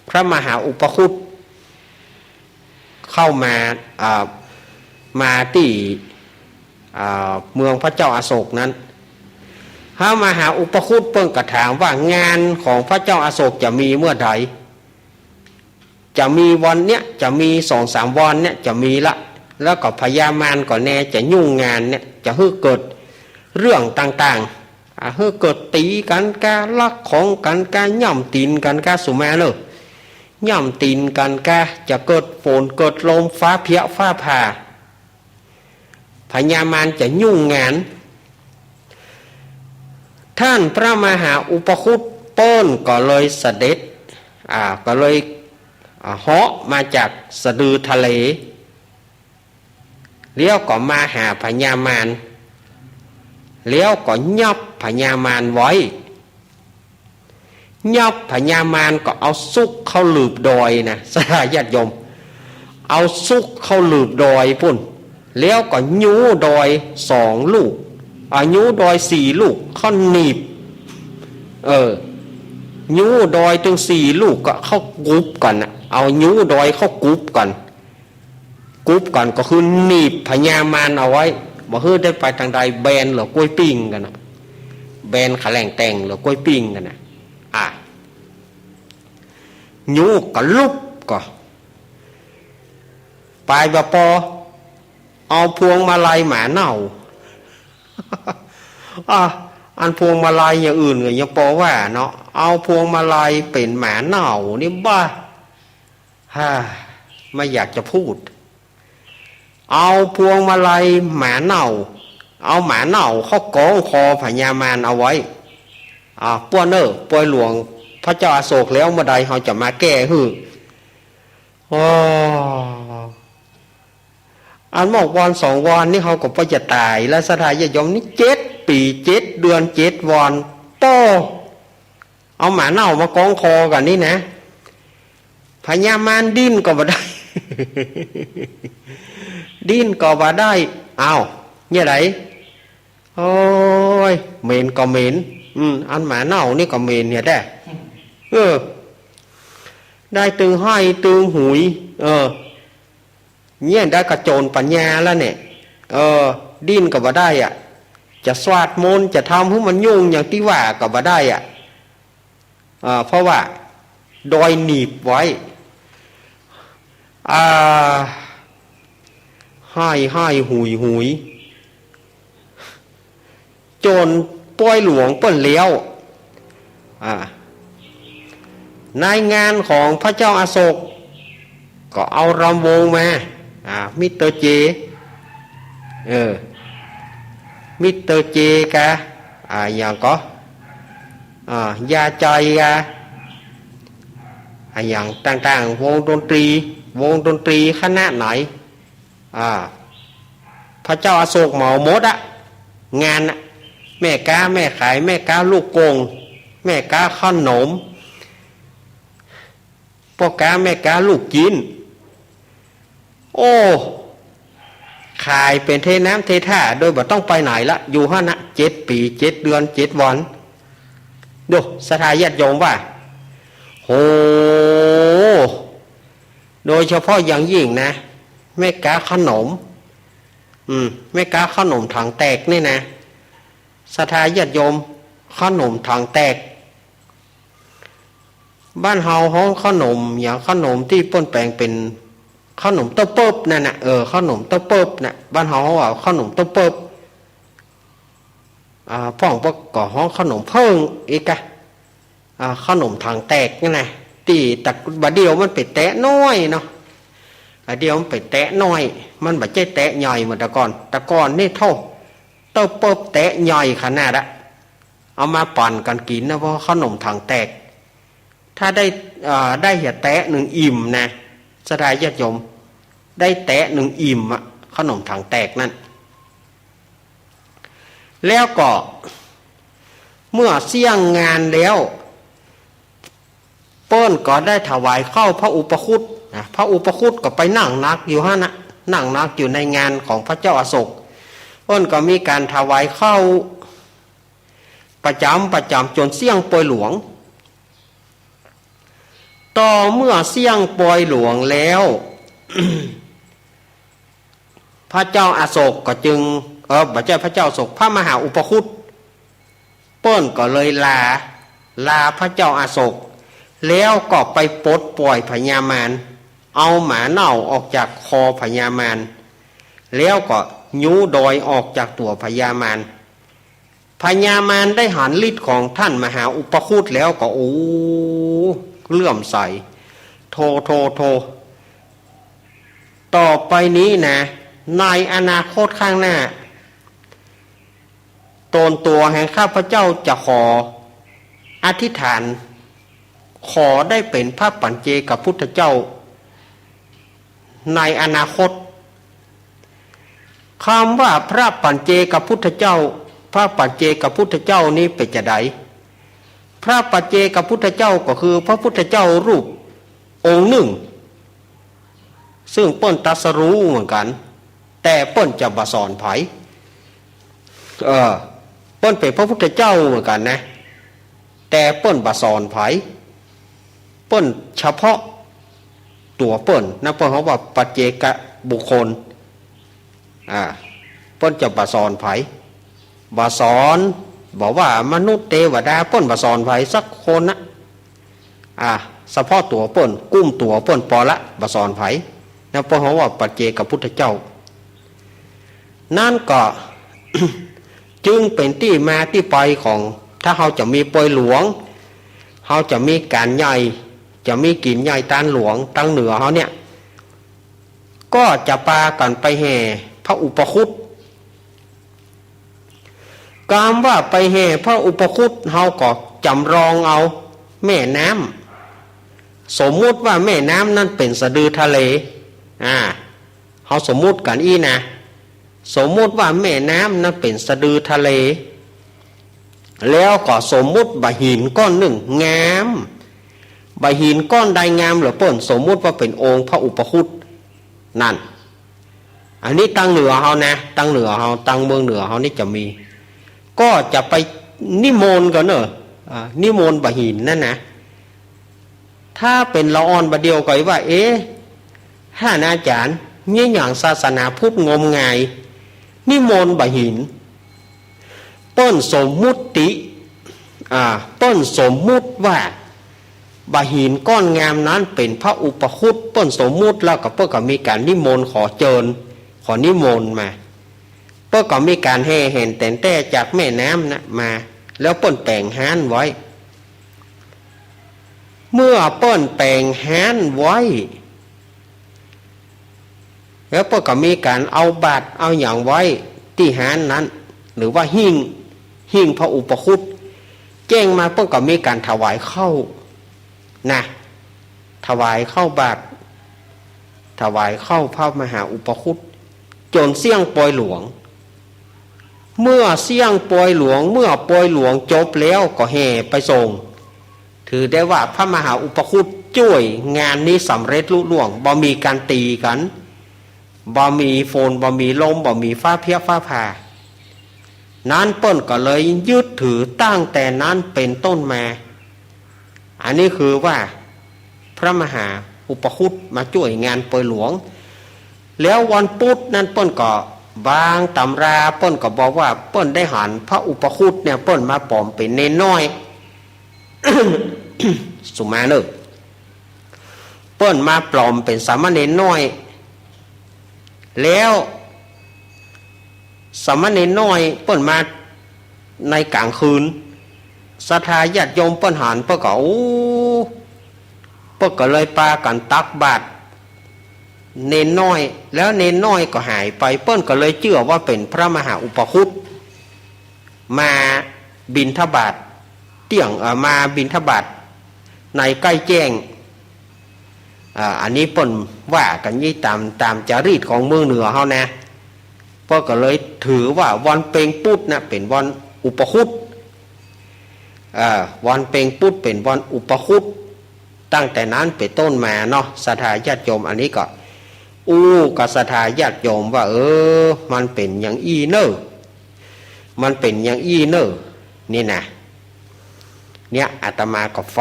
พระมหาอุปคุตเข้ามาที่เมืองพระเจ้าอโศกนั้นพระมหาอุปคุตเปิ้นก็ถามว่างานของพระเจ้าอโศกจะมีเมื่อใดจะมีวันเนี้ยจะมี2-3 วันเนี้ยจะมีละแล้วก็พญามารก็แน่จะยุ่งงานเนี่ยจะให้เกิดเรื่องต่างๆให้เกิดตีกันการลักของกันการย่ำตีนกันการสุมาเลยย่ำตีนกันการจะเกิดฝนเกิดลมฟ้าเพี้ยฟ้าผ่าพญามารจะยุ่งงานท่านพระมหาอุปคุตเปิ้นก็เลยเสด็จก็เลยเหาะมาจากสะดือทะเลเลี้ยวก็มาหาพญามารเลี้ยวก็ยับพญามารไว้ยับพญามารก็เอาซุกเข้าหลืบดอยนะสาญาติโยมเอาซุกเข้าหลืบดอยพุ่นเลี้ยวก็ยูดอย2 ลูก อายุดอยสี่ลูกเขาหนีบยูดอยถึงสี่ลูกก็เข้ากุ๊บกันนะเอายูดอยเข้ากุ๊บกันก็คือหนีบพญามารเอาไว้บ่เฮือได้ไปทางใดแบนหรือกล้วยปิ้งกันนะแบนขาแหลงแต่งหรือกล้วยปิ้งกันนะยูก็ลุบก็ปลายบะปอเอาพวงมาลัยหมาเน่า อันพวงมาลัยอย่างอื่นก็ยังปอว่าเนาะเอาพวงมาลัยเป็นหมาเน่านี่บ้าไม่อยากจะพูดเอาพวงมาลัยหมาเน่าเอาหมาเน่าเข้ากองคอพญามารเอาไว้ป้วนป่วยหลวงพระเจ้าอโศกแล้วเมื่อใดเขาจะมาแก้ฮืออันบอกวัน2 วันนี่เขาก็ไปจะตายและสถานยยมนี่7 ปี7 เดือน7 วันป้อเอาหมาเน่ามากองคอกันนี่นะพญามารดิ้นก็บ่ได้ ดิ้นก็บ่ได้เนี่ยไหนโอ้ยเหม็นก็เหม็นอันหมาเน่านี่ก็เหม็นเนี่ยได้ตึงให้ตึงหุยเนี่ยได้กระโจนปัญญาแล้วเนี่ยดิ้นก็บ่ได้จะสวาดมนต์จะทำให้มันยุ่งอย่างที่ว่าก็บ่ได้เพราะว่าดอยหนีบไว้ให้หุยโจรป้อยหลวงเปิ้นเลี้ยวในงานของพระเจ้าอโศกก็เอารำวงมามิสเตอร์เจมิสเตอร์เจกะอย่างก็ยาใจกะอย่างต่างๆวงดนตรีคณะไหนพระเจ้าอโศกเหมามดงานแม่ค้าแม่ขายแม่ค้าลูกโกงแม่ค้าขนมพ่อค้าแม่ค้าลูกจีนขายเป็นเทน้ำเทท่าโดยบ่ต้องไปไหนละอยู่ห้านะ7 ปี7 เดือน7 วันดูสถานญาติโยมว่าโหโดยเฉพาะอย่างยิ่งนะแม่ค้าขนมแม่ค้าขนมถังแตกนี่นะสถานญาติโยมขนมถังแตกบ้านเฮาห้องขนมอย่างขนมที่ป้นแปลงเป็นขนมเต้าเปิบนั่นน่ะขนมเต้าเปิบน่ะบ้านเฮาว่าขนมเต้าเปิบพ่องก็ห้องขนมเพิ่งอีกขนมถังแตกนี่นะตีแต่บัดเดียวมันไปแตะน้อยเนาะเดียวมันไปแตะน้อยมันบ่ใช่แตะใหญ่เหมือนแต่ก่อนนี่เท่าเต้าเปิบแตะใหญ่ขนาดเอามาปั่นกันกินนะเพราะขนมถังแตกถ้าได้เหี่ยแตะ1 อิ่มนะสดายญาติโยมได้แตะ1 อิ่มขนมถังแตกนั่นแล้วก็เมื่อเสี่ยงงานแล้วเปิ้นก็ได้ถวายเข้าพระอุปคุตพระอุปคุตก็ไปนั่งนักอยู่นั่งนักอยู่ในงานของพระเจ้าอโศกเปิ้นก็มีการถวายเข้าประจำจนเสี่ยงปอยหลวงต่อเมื่อเสี่ยงปอยหลวงแล้ว พระเจ้าอโศกก็จึงพระเจ้าอโศกพระมหาอุปคุตเปิ้นก็เลยลาพระเจ้าอโศกแล้วก็ไปปลดปล่อยพญามารเอาหมาเน่าออกจากคอพญามารแล้วก็ยูดอยออกจากตัวพญามารพญามารได้หันฤทธิ์ของท่านมหาอุปคุตแล้วก็เลื่อมใสโทต่อไปนี้นะในอนาคตข้างหน้าตนตัวแห่งข้าพเจ้าจะขออธิษฐานขอได้เป็นพระปัญเจกพุทธเจ้าในอนาคตคำว่าพระปัญเจกพุทธเจ้าพระปัญเจกพุทธเจ้านี้เป็นจะไดพระปัจเจกพุทธเจ้าก็คือพระพุทธเจ้ารูปองค์หนึ่งซึ่งเปิ้นตรัสรู้เหมือนกันแต่เปิ้นจะบ่สอนไผ เปิ้นเป็นพระพุทธเจ้าเหมือนกันนะแต่เปิ้นบ่สอนไผเปิ้นเฉพาะตัวเปิ้นนะเปิ้นเขาว่าปัจเจกบุคคลเปิ้นจะบ่สอนไผบ่สอนบอกว่ามนุษย์เทวดาเปิ้นบ่สอนไผสักคนนะเฉพาะตัวเปิ้นกุ้มตัวเปิ้นพอละบ่สอนไผนะเปิ้นเขาว่าปัจเจกพุทธเจ้านั่นก็ จึงเป็นที่มาที่ไปของถ้าเราจะมีปอยหลวงเราจะมีการใหญ่จะมีกินใหญ่ตานหลวงตั้งเหนือเขาเนี่ยก็จะปากันไปแห่พระอุปคุตกามว่าไปแห่พระอุปคุตเราก็จำลองเอาแม่น้ำสมมุติว่าแม่น้ำนั้นเป็นสะดือทะเลเขาสมมุติกันนะสมมุติว่าแม่น้ำนั้นเป็นสะดือทะเลแล้วก็สมมุติบะหินก้อนหนึ่งงามบะหินก้อนใดงามหรือเปิ้นสมมุติว่าเป็นองค์พระอุปคุตนั่นอันนี้ตั้งเหนือเขานะตั้งเหนือเขาตั้งเมืองเหนือเขานี่จะมีก็จะไปนิมนต์กันเนอะนิมนต์บะหินนั่นนะถ้าเป็นละอ่อนบะเดียวก็ว่าถ้าอาจารย์เนี่ยอย่างศาสนาพุทธงมงายนิมนต์บะหินเปิ้นสมมุติเปิ้นสมมุติว่าบะหินก้อนงามนั้นเป็นพระอุปคุตเปิ้นสมมุติแล้วก็เปิ้นก็มีการนิมนต์ขอเจิญขอนิมนต์มาเปิ้นก็มีการแห่แห่นแต่นแต่จากแม่น้ำนะมาแล้วเปิ้นแปลงห้านไว้เมื่อเปิ้นแปลงห้านไว้แล้วเปิ้นก็มีการเอาบาตรเอาอย่างไว้ที่ห้านนั้นหรือว่าหิ้งพระอุปคุตแจ้งมาเปิ้นก็มีการถวายเข้านะถวายเข้าบาตรถวายเข้าพระมหาอุปคุตจนเสี่ยงปอยหลวงเมื่อเสี่ยงปอยหลวงเมื่อปอยหลวงจบแล้วก็แห่ไปส่งถือได้ว่าพระมหาอุปคุตช่วยงานนี้สำเร็จลุล่วงบ่มีการตีกันบ่มีฝนบ่มีลมบ่มีฟ้าเพี้ยฟ้าผ่านั้นเปิ้นก็เลยยึดถือตั้งแต่นั้นเป็นต้นมาอันนี้คือว่าพระมหาอุปคุตมาช่วยงานปอยหลวงแล้ววันพุธนั้นเปิ้นก็บางตำราเปิ้นก็บอกว่าเปิ้นได้หันพระอุปคุตเนี่ยเปิ้นมาปลอมเป็นเนนน้อย สุมาเนอเปิ้นมาปลอมเป็นสามเณรน้อยแล้วสามเณรน้อยเปิ้นมาในกลางคืนศรัทธาญาติโยมเปิ้นหันเปิ้นก็เปิ้นก็เลยปากันตักบาตรเนนน้อยแล้วเนนน้อยก็หายไปเปิ้นก็เลยเชื่อว่าเป็นพระมหาอุปคุตมาบิณฑบาตมาบิณฑบาตในใกล้แจ้งอันนี้เปิ้นว่ากันยี่ตามจารีตของเมืองเหนือเฮานะเปิ้นก็เลยถือว่าวันเพ็ญปุตนะเป็นวันอุปคุตวันเพ็ญปุตเป็นวันอุปคุตตั้งแต่นั้นเป็นต้นมาเนาะศรัทธาญาติโยมอันนี้ก็กับศรัทธาญาติโยมว่ามันเป็นอย่างเนอมันเป็นอย่างเนอนี่นะเนี่ยอาตมาก็ฝ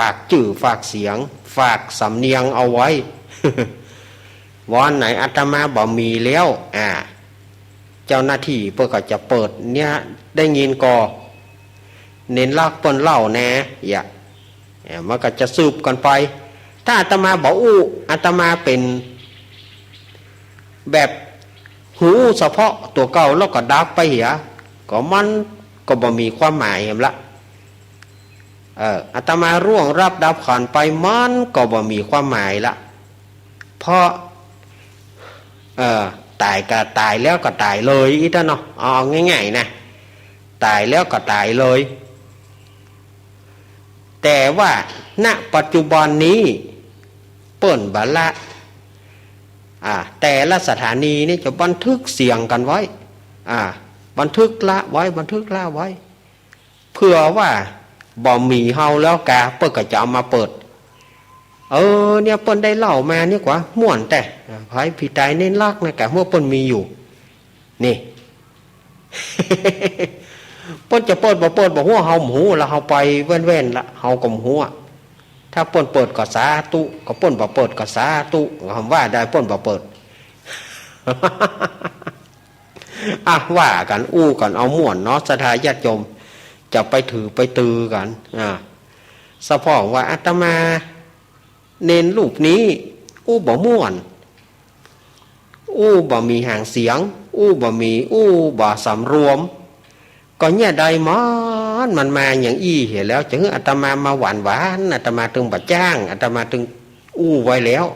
ากชื่อฝากเสียงฝากสำเนียงเอาไว้ วันไหนอาตมาบ่มีแล้วเจ้าหน้าที่เพื่อก็จะเปิดเนี่ยได้ยินก็เน้นลากเปิ้นเล่าแน่มันก็จะสืบกันไปถ้าอาตมาบอกอาตมาเป็นแบบหูเฉพาะตัวเก่าแล้วก็ดับไปเหียก็มันก็บ่มีความหมายละอาตมาร่วงรับดับขันไปมันก็บ่มีความหมายละเพราะตายก็ตายแล้วก็ตายเลยอีท่านเนาะเอาง่ายๆนะตายแล้วก็ตายเลยแต่ว่าณปัจจุบันนี้เปิ้นบัลละแต่ละสถานีนี่จะบันทึกเสียงกันไว้บันทึกละไว้บันทึกละไว้เพื่อว่าบ่มีเฮาแล้วกาเปิ้นก็จะเอามาเปิดเนี่ยเปิ้นได้เล่ามานี่กว่าม่วนแต่ไผพี่ตายเน้นลักนะกะเมื่อเปิ้นมีอยู่นี่ เปิ้นจะเปิดบ่หัวเฮาหูแล้วเฮาไปเว้นๆละเฮาก็หัวถ้าเปิ้นเปิดก็สาธุก็เปิ้นบ่เปิดก็สาธุคำว่าได้เปิ้นบ่เปิด อ่ะว่ากันอู้กันเอาม่วนเนาะศรัทธาญาติโยมจะไปถือไปตือกันสะพ้องว่าอาตมาเน้นรูปนี้อู้บ่ม่วนอู้บ่มีหางเสียงอู้บ่มีอู้บ่สำรวมก็เนี่ยใดมันมาอย่างอี้เห็นแล้วจึงอาตมามาหวานอาตมาตึงบัดจ้างอาตมาตึงอู้ไว้แล้ว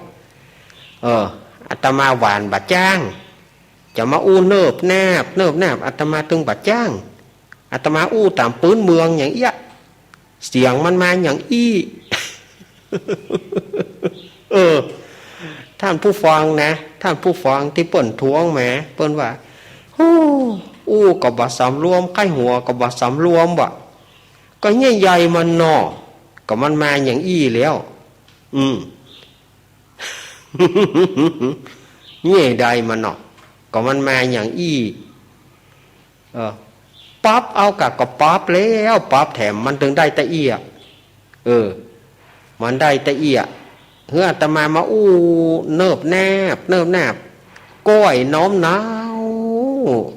อาตมาหวานบัดจ้างจะมาอู้เนิบแนบอาตมาตึงบัดจ้างอาตมาอู้ตามปื้นเมืองอย่างเอี้ยเสียงมันมาอย่างอี้ ท่านผู้ฟังนะท่านผู้ฟังที่เปิ้นทวงแหมเปิ้นว่าอู้กับบ่สำรวมไข้หัวกับบ่สำรวมบ่ก็เนี่ยใหญ่มันหนอก็มันมาอย่างอี้แล้วเนี่ยใดมันหนอก็มันมาอย่างอี้ปั๊บเอากะก็ปั๊บแล้วปั๊บแถมมันถึงได้ตะเอียมันได้ตะเอียเฮืออาตมาอู้เนิบแนบก้อยน้อมน้าว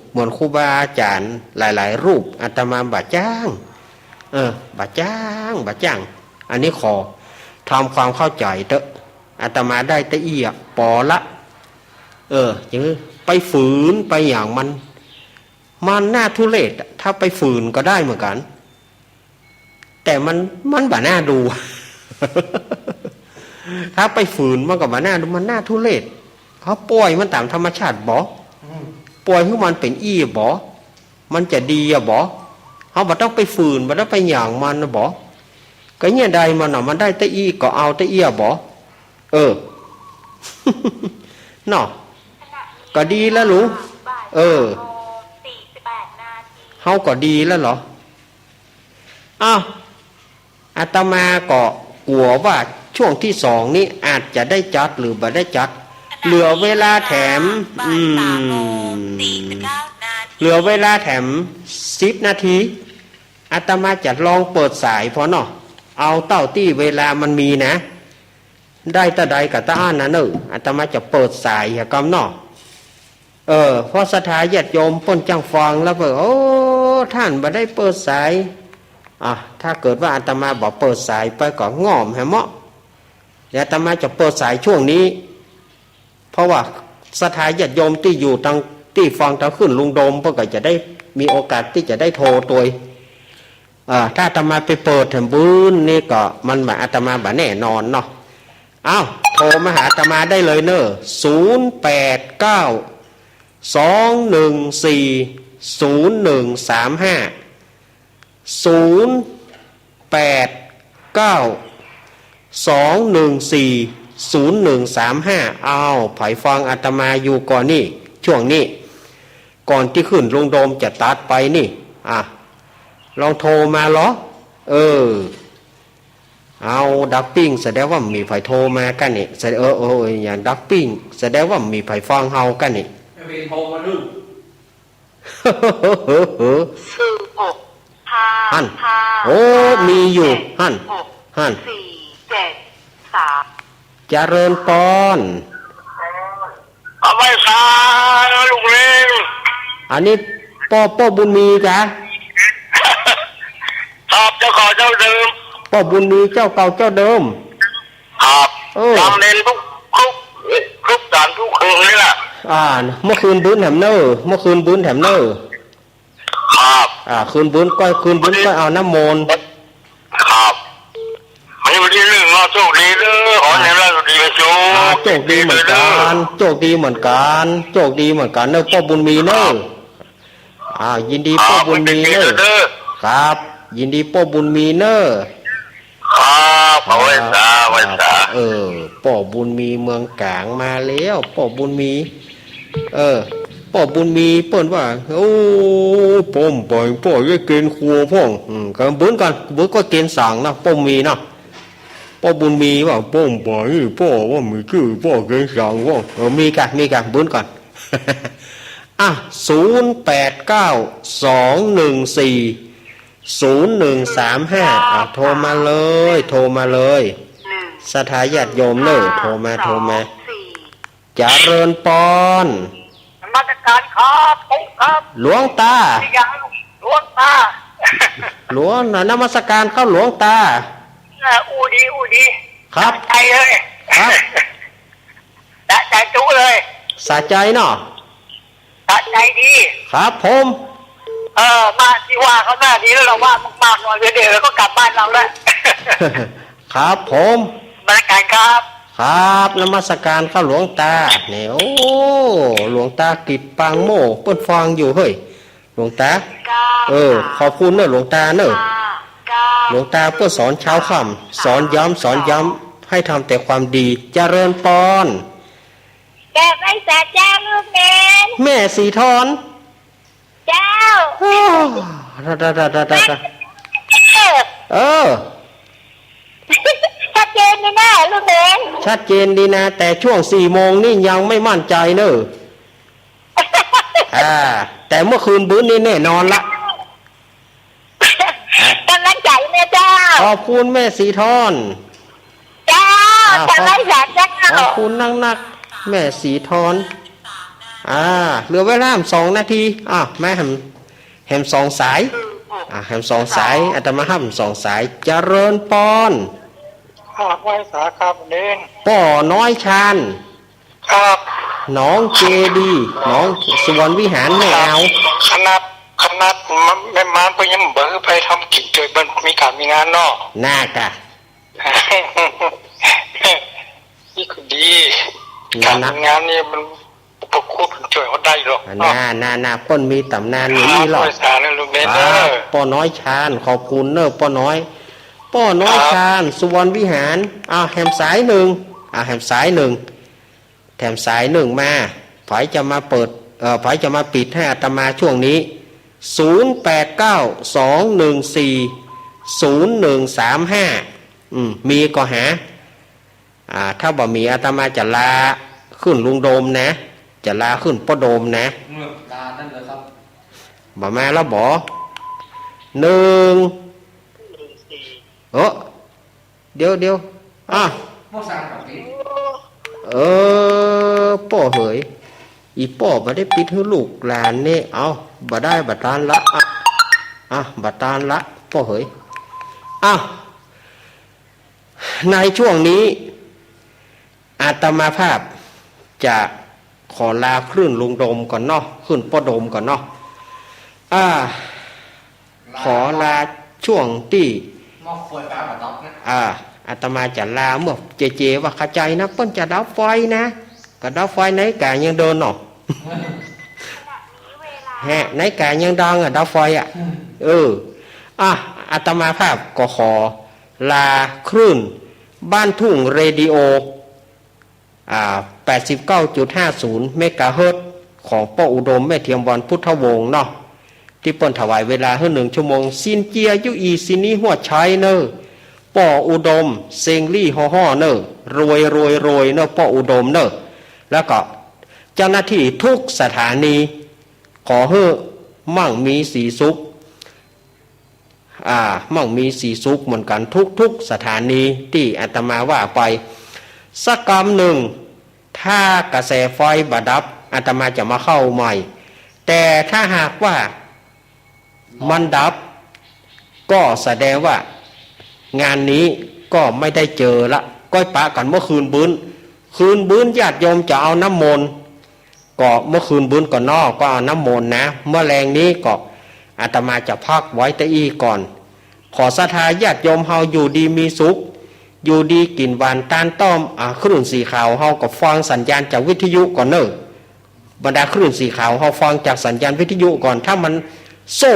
เหมือนครูบาอาจารย์หลายๆรูปอาตมาบาจ้างบาจ้างอันนี้ขอทำความเข้าใจเถอะอาตมาได้ตะเอียปอละยังไปฝืนไปอย่างมันน่าทุเรศถ้าไปฝืนก็ได้เหมือนกันแต่มันบ่น่าดู ถ้าไปฝืนมันก็บ่น่าดูมันน่าทุเรศเขาปล่อยมันตามธรรมชาติบ่ปล่อยให้มันเป็นอี้บ่มันจะดีอะบ่เขาบ่ต้องไปฝืนบ่ต้องไปหย่างมันนะบ่ก็เนี่ยใดมันน่ะมันได้ตะอี้ก็เอาตะเอี้ยบ่เนาะก็ดีแล้วลูกเขาก็ดีแล้วเหรออาตมาก็กลัวว่าช่วงที่สองนี้อาจจะได้จัดหรือบ่ได้จัดเหลือเวลาแถมเหลือเวลาแถม10 นาทีอาตมาจะลองเปิดสายพอเนาะเอาเต้าที่เวลามันมีนะได้ตะใดกับตะอ้านนะอาตมาจะเปิดสายกำเนาะเพราะศรัทธาญาติโยมเปิ้นจังฟังแล้วโอ้ท่านบ่ได้เปิดสายถ้าเกิดว่าอาตมาบอกเปิดสายไปก็ง่อมแฮมะเดี๋ยวอาตมาจะเปิดสายช่วงนี้เพราะว่าศรัทธาญาติโยมที่อยู่ทางที่ฟังทางขึ้นลุงโดมเพื่อก็จะได้มีโอกาสที่จะได้โทรตัวถ้าอาตมาไปเปิดแถมบื้นนี่ก็มันแบบอาตมาแบบแน่นอนเนาะโทรมาหาอาตมาได้เลยเนอะไผฟังอาตมาอยู่ก่อนนี่ช่วงนี้ก่อนที่ขึ้นลุงโดมจะตัดไปนี่ลองโทรมาเหรอเอาดักปิ้งแสดงว่ามีไผโทรมากันนี่แสดงอย่างดักปิ้งแสดงว่ามีไผฟังเฮากันนี่เป็นโทรมาดึงหั่นมีอยู่หั่นเจริญปอนไม่ใช่ลูกเล่นอันนี้ป้อบุญมีจ้ะครับเจ้าเก่าเจ้าเดิมป้อบุญมีเจ้าเก่าเจ้าเดิมครับทำเน้นทุกสารทุกคืนนี่แหละเมื่อคืนบื้นแถมเนอครับคืนบื้นก็เอาน้ำมนต์ครับวันที่1เราโชคดีเด้อขอให้เราดีไปโชคโชคดีเหมือนกันเนอะป้อบุญมีเนอะยินดีป้อบุญมีเนอะครับยินดีป้อบุญมีเนอะเอาไว้ซะป้อบุญมีเมืองกลางมาแล้วป้อบุญมีป้อบุญมีเปิ้นว่าโอ้ป้อมปล่อยป้อจะเกณฑ์ครัวพ่องกันบุญก็เกณฑ์สั่งนะป้อมีนะป้อบุญมีว่าป้อมปล่อยป้อว่ามีชื่อป้อเกณฑ์สั่งว่ามีกันบุญก่อน อ่ะ0892140135โทรมาเลยโทรมาเลยสถาญาติโยมเนอะโทรมาเจริญปอน มาตรการครับปุ๊บครับ หลวงตา ที่ยังหลวงตา หลวงนมัสการเข้าหลวงตา อูดี ครับ ใจเลย ครับ ใจจุเลย สะใจเนาะ ใจดี ครับผม มาที่ว่าเขาหน้าดีแล้วเราว่ามากๆหน่อยเดี๋ยวเราก็กลับบ้านเราแล้ว ครับผม บรรยากาศครับ ครับนมัสการเข้าหลวงตาเนี่ยโอ้หลวงตากิดปางโม่เปิ้นฟังอยู่เฮ้ยหลวงตาขอบคุณเนอะหลวงตาเนอะหลวงตาเพื่อสอนเช้าค่ำสอนย้ำให้ทำแต่ความดีเจริญปอน แกไม่สาเจ้าลูกเนน แม่สีทอน เจ้า โอ้เออ ชัดเจนนี่นะลูกเนน ชัดเจนดีนะ แต่ช่วง4 โมงนี่ยังไม่มั่นใจเนอะแต่เมื่อคืนบื้นนี่แน่นอนละ กำลังใจแม่เจ้า ขอบคุณแม่สีทอน เจ้ากำลังใจเจ้า ขอบคุณนักแม่สีทอนเหลือเวลา2 นาทีแม่แฮม2 สายแฮม2 สายอาตมาห้ำ2 สายเจริญปอนไหว้สาครับเน้น ป่อน้อยชาน ครับ น้องเจดีน้องสุวรรณวิหารไม่เอา คณะแม่มานไปยังเบอร์ไปทำกิจเกิดมันมีการมีงานเนาะ น่ากะ นี่ก็ดีการทำงานนี่มันประคุดช่วยเขาได้หรอก น่าป้นมีตำนานอย่างนี้หรอก สาเนี่ยลุงเน้น ป่อน้อยชานขอบคุณเนอะป่อน้อยชานสุวรรณวิหารแฮมสาย1แฮมสาย1แถมสาย1มาไผจะมาเปิดไผจะมาปิดให้อาตมาช่วงนี้0892140135มีก็หาถ้าบ่มีอาตมาจะลาขึ้นลุงโดมนะจะลาขึ้นป้อโดมนะ ลานั่นเลยครับ บ่มาแล้วบ่1เดี๋ยวพ่อสร้างแบบนี้ ป้อเหยอีป้อบ่ได้ปิดให้ลูกหลานนี่บ่ได้บัดตานละบัดตานละป้อเหยในช่วงนี้อาตมาภาพจะขอลาคลื่นลุงโดมก่อนเนาะคลื่นป้อโดมก่อนเนาะขอลาช่วงที่ มอบไฟฟ้าแบบต๊อกนะ อาตมาจะลาเมื่อเจว่าเข้าใจนะเปิ้นจะดับไฟนะก็ดับไฟไหนกายังเดินเนาะไหนกายังดังดับไฟอาตมาภาพก็ขอลาคลื่นบ้านทุ่งเรดิโอ89.50 เมกะเฮิรตซ์ของป้ออุดมแม่เทียมวันพุทธวงศ์เนาะที่เปิ้นถวายเวลาให้1 ชั่วโมงซินเจียยุอีซินี้หัวใช้เนอป้ออุดมเซงลี่ห่อเนอรวยเนอป้ออุดมเนอแล้วก็เจ้าหน้าที่ทุกสถานีขอให้มั่งมีสีสุขมั่งมีสีสุขเหมือนกันทุกสถานีที่อาตมาว่าไปสักกรรมหนึ่งถ้ากระแสไฟบดับอาตมาจะมาเข้าใหม่แต่ถ้าหากว่ามันดับก็แสดงว่างานนี้ก็ไม่ได้เจอละก้อยปะกันเมื่อคืนบื้นญาติโยมจะเอาน้ำมนต์ก็เมื่อคืนบื้นก่อนนอกก็เอาน้ำมนต์นะเมื่อแรงนี้ก็อาตมาจะพักไว้แต่อีก่อนขอศรัทธาญาติโยมเฮาอยู่ดีมีสุขอยู่ดีกินหวานตานต้อมคลื่นสีขาวเฮาก็ฟังสัญญาณจากวิทยุก่อนเนอะบรรดาคลื่นสีขาวเฮาฟังจากสัญญาณวิทยุก่อนถ้ามันโซ่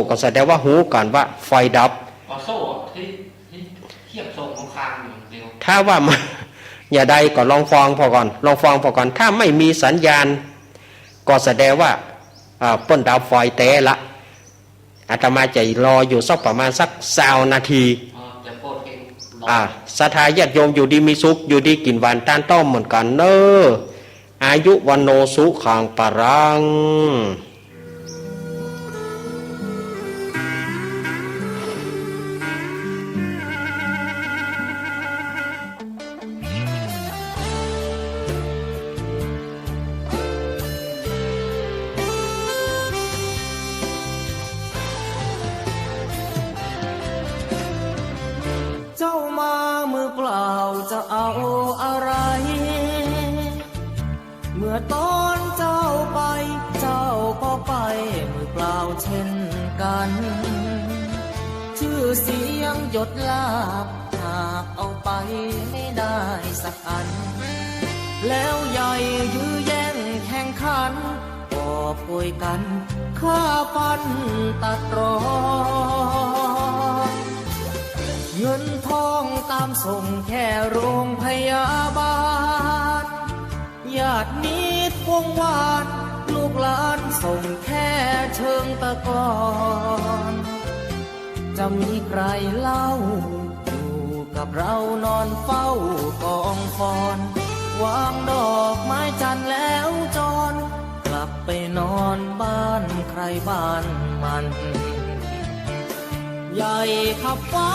ก็แสดงว่าหูก่อนว่าไฟดับ โซ่ที่เทียบโซ่ของคางอยู่เดียว ถ้าว่ามันอย่าใดก็ลองฟังพอก่อนถ้าไม่มีสัญญาณก็แสดงว่าเปิ้นดับไฟแต่ละอาตมาจะรออยู่สักประมาณสัก20 นาทีจะโปรดเอง ศรัทธาญาติโยมอยู่ดีมีสุขอยู่ดีกินหวานต้านต้อมเหมือนกันเนอ อายุวันโนสุขังปะรังเจ้ามามือเปล่าจะเอาอะไร เมื่อตอนเจ้าไปเจ้าก็ไปมือเปล่าเช่นกัน ชื่อเสียงหยดลาบหากเอาไปไม่ได้สักอัน แล้วใหญ่ยื้อแย่งแข่งขันก็ป่วยกันฆ่าฟันตัดรอนเงินทองตามส่งแค่โรงพยาบาลญาติมิตรวงวานลูกหลานส่งแค่เชิงตะกอนจะมีใครเล่าอยู่กับเรานอนเฝ้ากองฟอนวางดอกไม้จันทร์แล้วจรกลับไปนอนบ้านใครบ้านมันใหญ่ขับฟ้า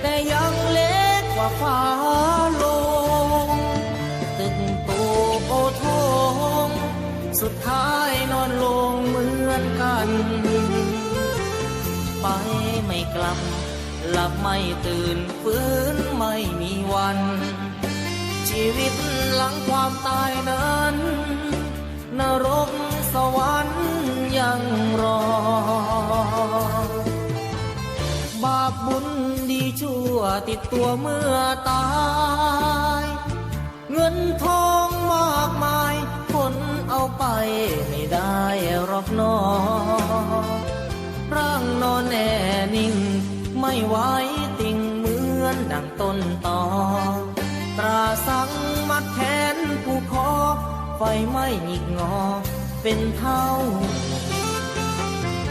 แต่ยังเล็กกว่าฟ้าลงตึกโตโอทงสุดท้ายนอนลงเหมือนกันไปไม่กลับหลับไม่ตื่นฟื้นไม่มีวันชีวิตหลังความตายนั้นนรกสวรรค์ยังรอบาปบุญดีชั่วติดตัวเมื่อตายเงินทองมากมายคนเอาไปไม่ได้หรอกน้อร่างนอนแน่นิ่งไม่ไหวติ่งเหมือนดังต้นตอตราสังมัดแขนผู้คอไฟไม่หงิกงอเป็นเท่า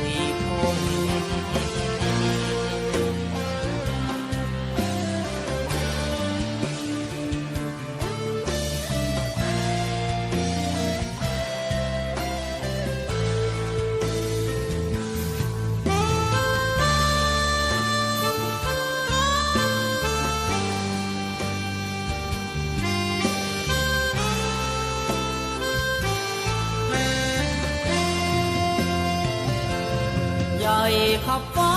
วีคมใหญ่ขับฟ้า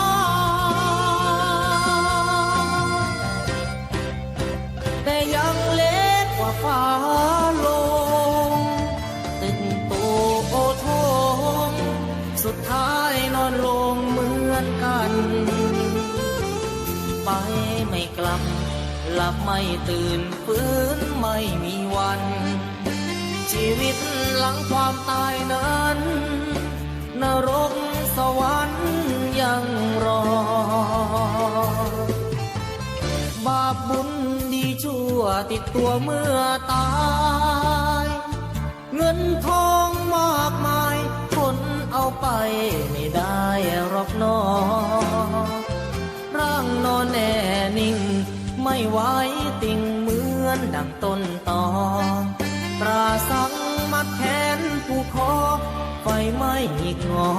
แต่ยังเล็กกว่าฟ้าลงตึกโตโอทงสุดท้ายนอนลงเหมือนกันไปไม่กลับหลับไม่ตื่นฟื้นไม่มีวันชีวิตหลังความตายนั้นนรกสวรรค์ยังรอบาปบุญดีชั่วติดตัวเมื่อตายเงินทองมากมายคนเอาไปไม่ได้หรอกน้อร่างนอนแน่นิ่งไม่ไหวติ่งเหมือนดังต้นตอตราสังมัดแขนผู้คอไฟไม่หงิกงอ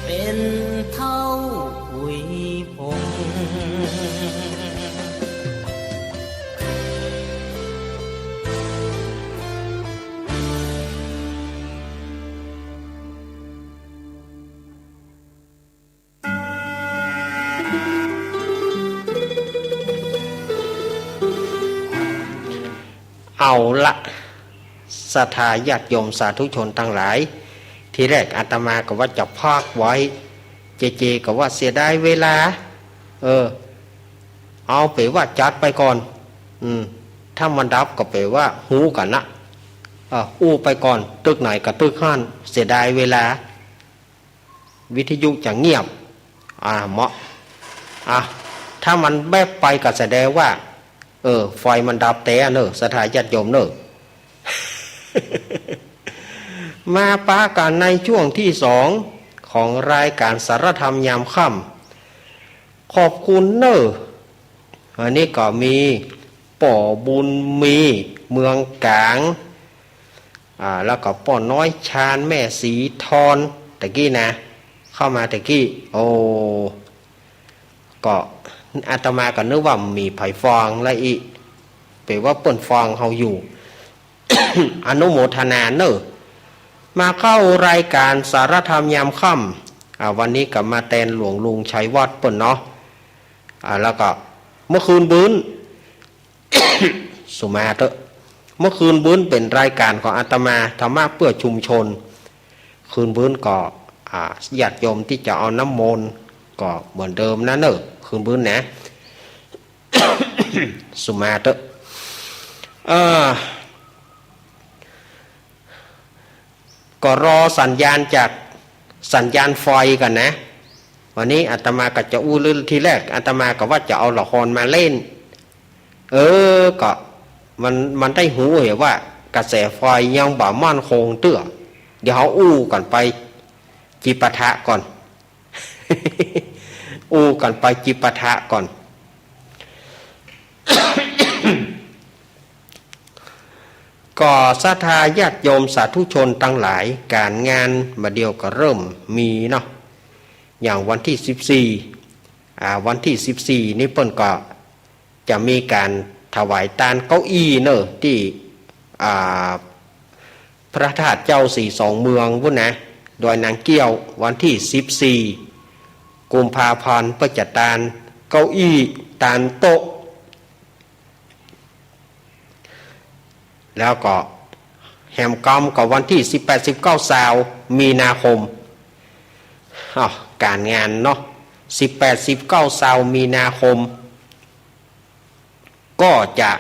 เป็นเท่าหุยผงเอาละศรัทธาญาติโยมสาธุชนทั้งหลายทีแรกอาตมาก็ว่าจะพากไว้เจก็ว่าเสียดายเวลาเอาไปว่าจัดไปก่อนถ้ามันดับก็ไปว่าหูกันนะอู้ไปก่อนตึกไหนกับตึกห้านเสียดายเวลาวิทยุจะเงียบเหมาะถ้ามันแบกไปก็แสดงว่าไฟมันดับแต่เนอะศรัทธาญาติโยมเนอะ มาปากันในช่วงที่2ของรายการสารธรรมยามค่ำขอบคุณเนอะ อันนี้ก็มีป่อบุญมีเมืองกลางแล้วก็ป่อน้อยชาญแม่สีทอนตะกี้นะเข้ามาตะกี้โอ้ก็อาตมาก็นึกว่ามีไผ่ฟองและอีแปลว่าเปิ่นฟองเขาอยู่ อนุโมทนาเนอะมาเข้ารายการสารธรรมยามค่ำวันนี้กับมาแตนหลวงลุงชัยวัดเปิ่นเนาะแล้วก็เมื่อคืนบื้น สุมาเตอะเมื่อคืนบื้นเป็นรายการของอาตมาธรรมะเพื่อชุมชนคืนบื้นก็ญาติโยมที่จะเอาน้ำมนต์ก็เหมือนเดิมนะเนอะคืนบื้นนะ สุมาเตอะก็รอสัญญาณจากสัญญาณไฟกันนะวันนี้อาตมาก็จะอู้ลือทีแรกอาตมาก็ว่าจะเอาละครมาเล่นก็มันได้หูเหรอว่ากระแสไฟยังบ่มั่นคงเตื้อเดี๋ยวเขาอู้ก่อนไปจิปะทะก่อน อู้ก่อนไปจิปะทะก่อน ก็ศรัทธาญาติโยมสาธุชนทั้งหลายการงานมาเดียวก็เริ่มมีเนาะอย่างวันที่14วันที่14นี่เปิ้นก็จะมีการถวายตานเก้าอี้เนอะที่พระธาตุเจ้าสี่สองเมืองวุ้นนะโดยนางเกี้ยววันที่14กุมภาพันธ์ประจัดตานเก้าอี้ตานโต๊ะแล้วก็แฮมกอมกับวันที่18-19มีนาคมการงานเนาะ18-19มีนาคมก็จะ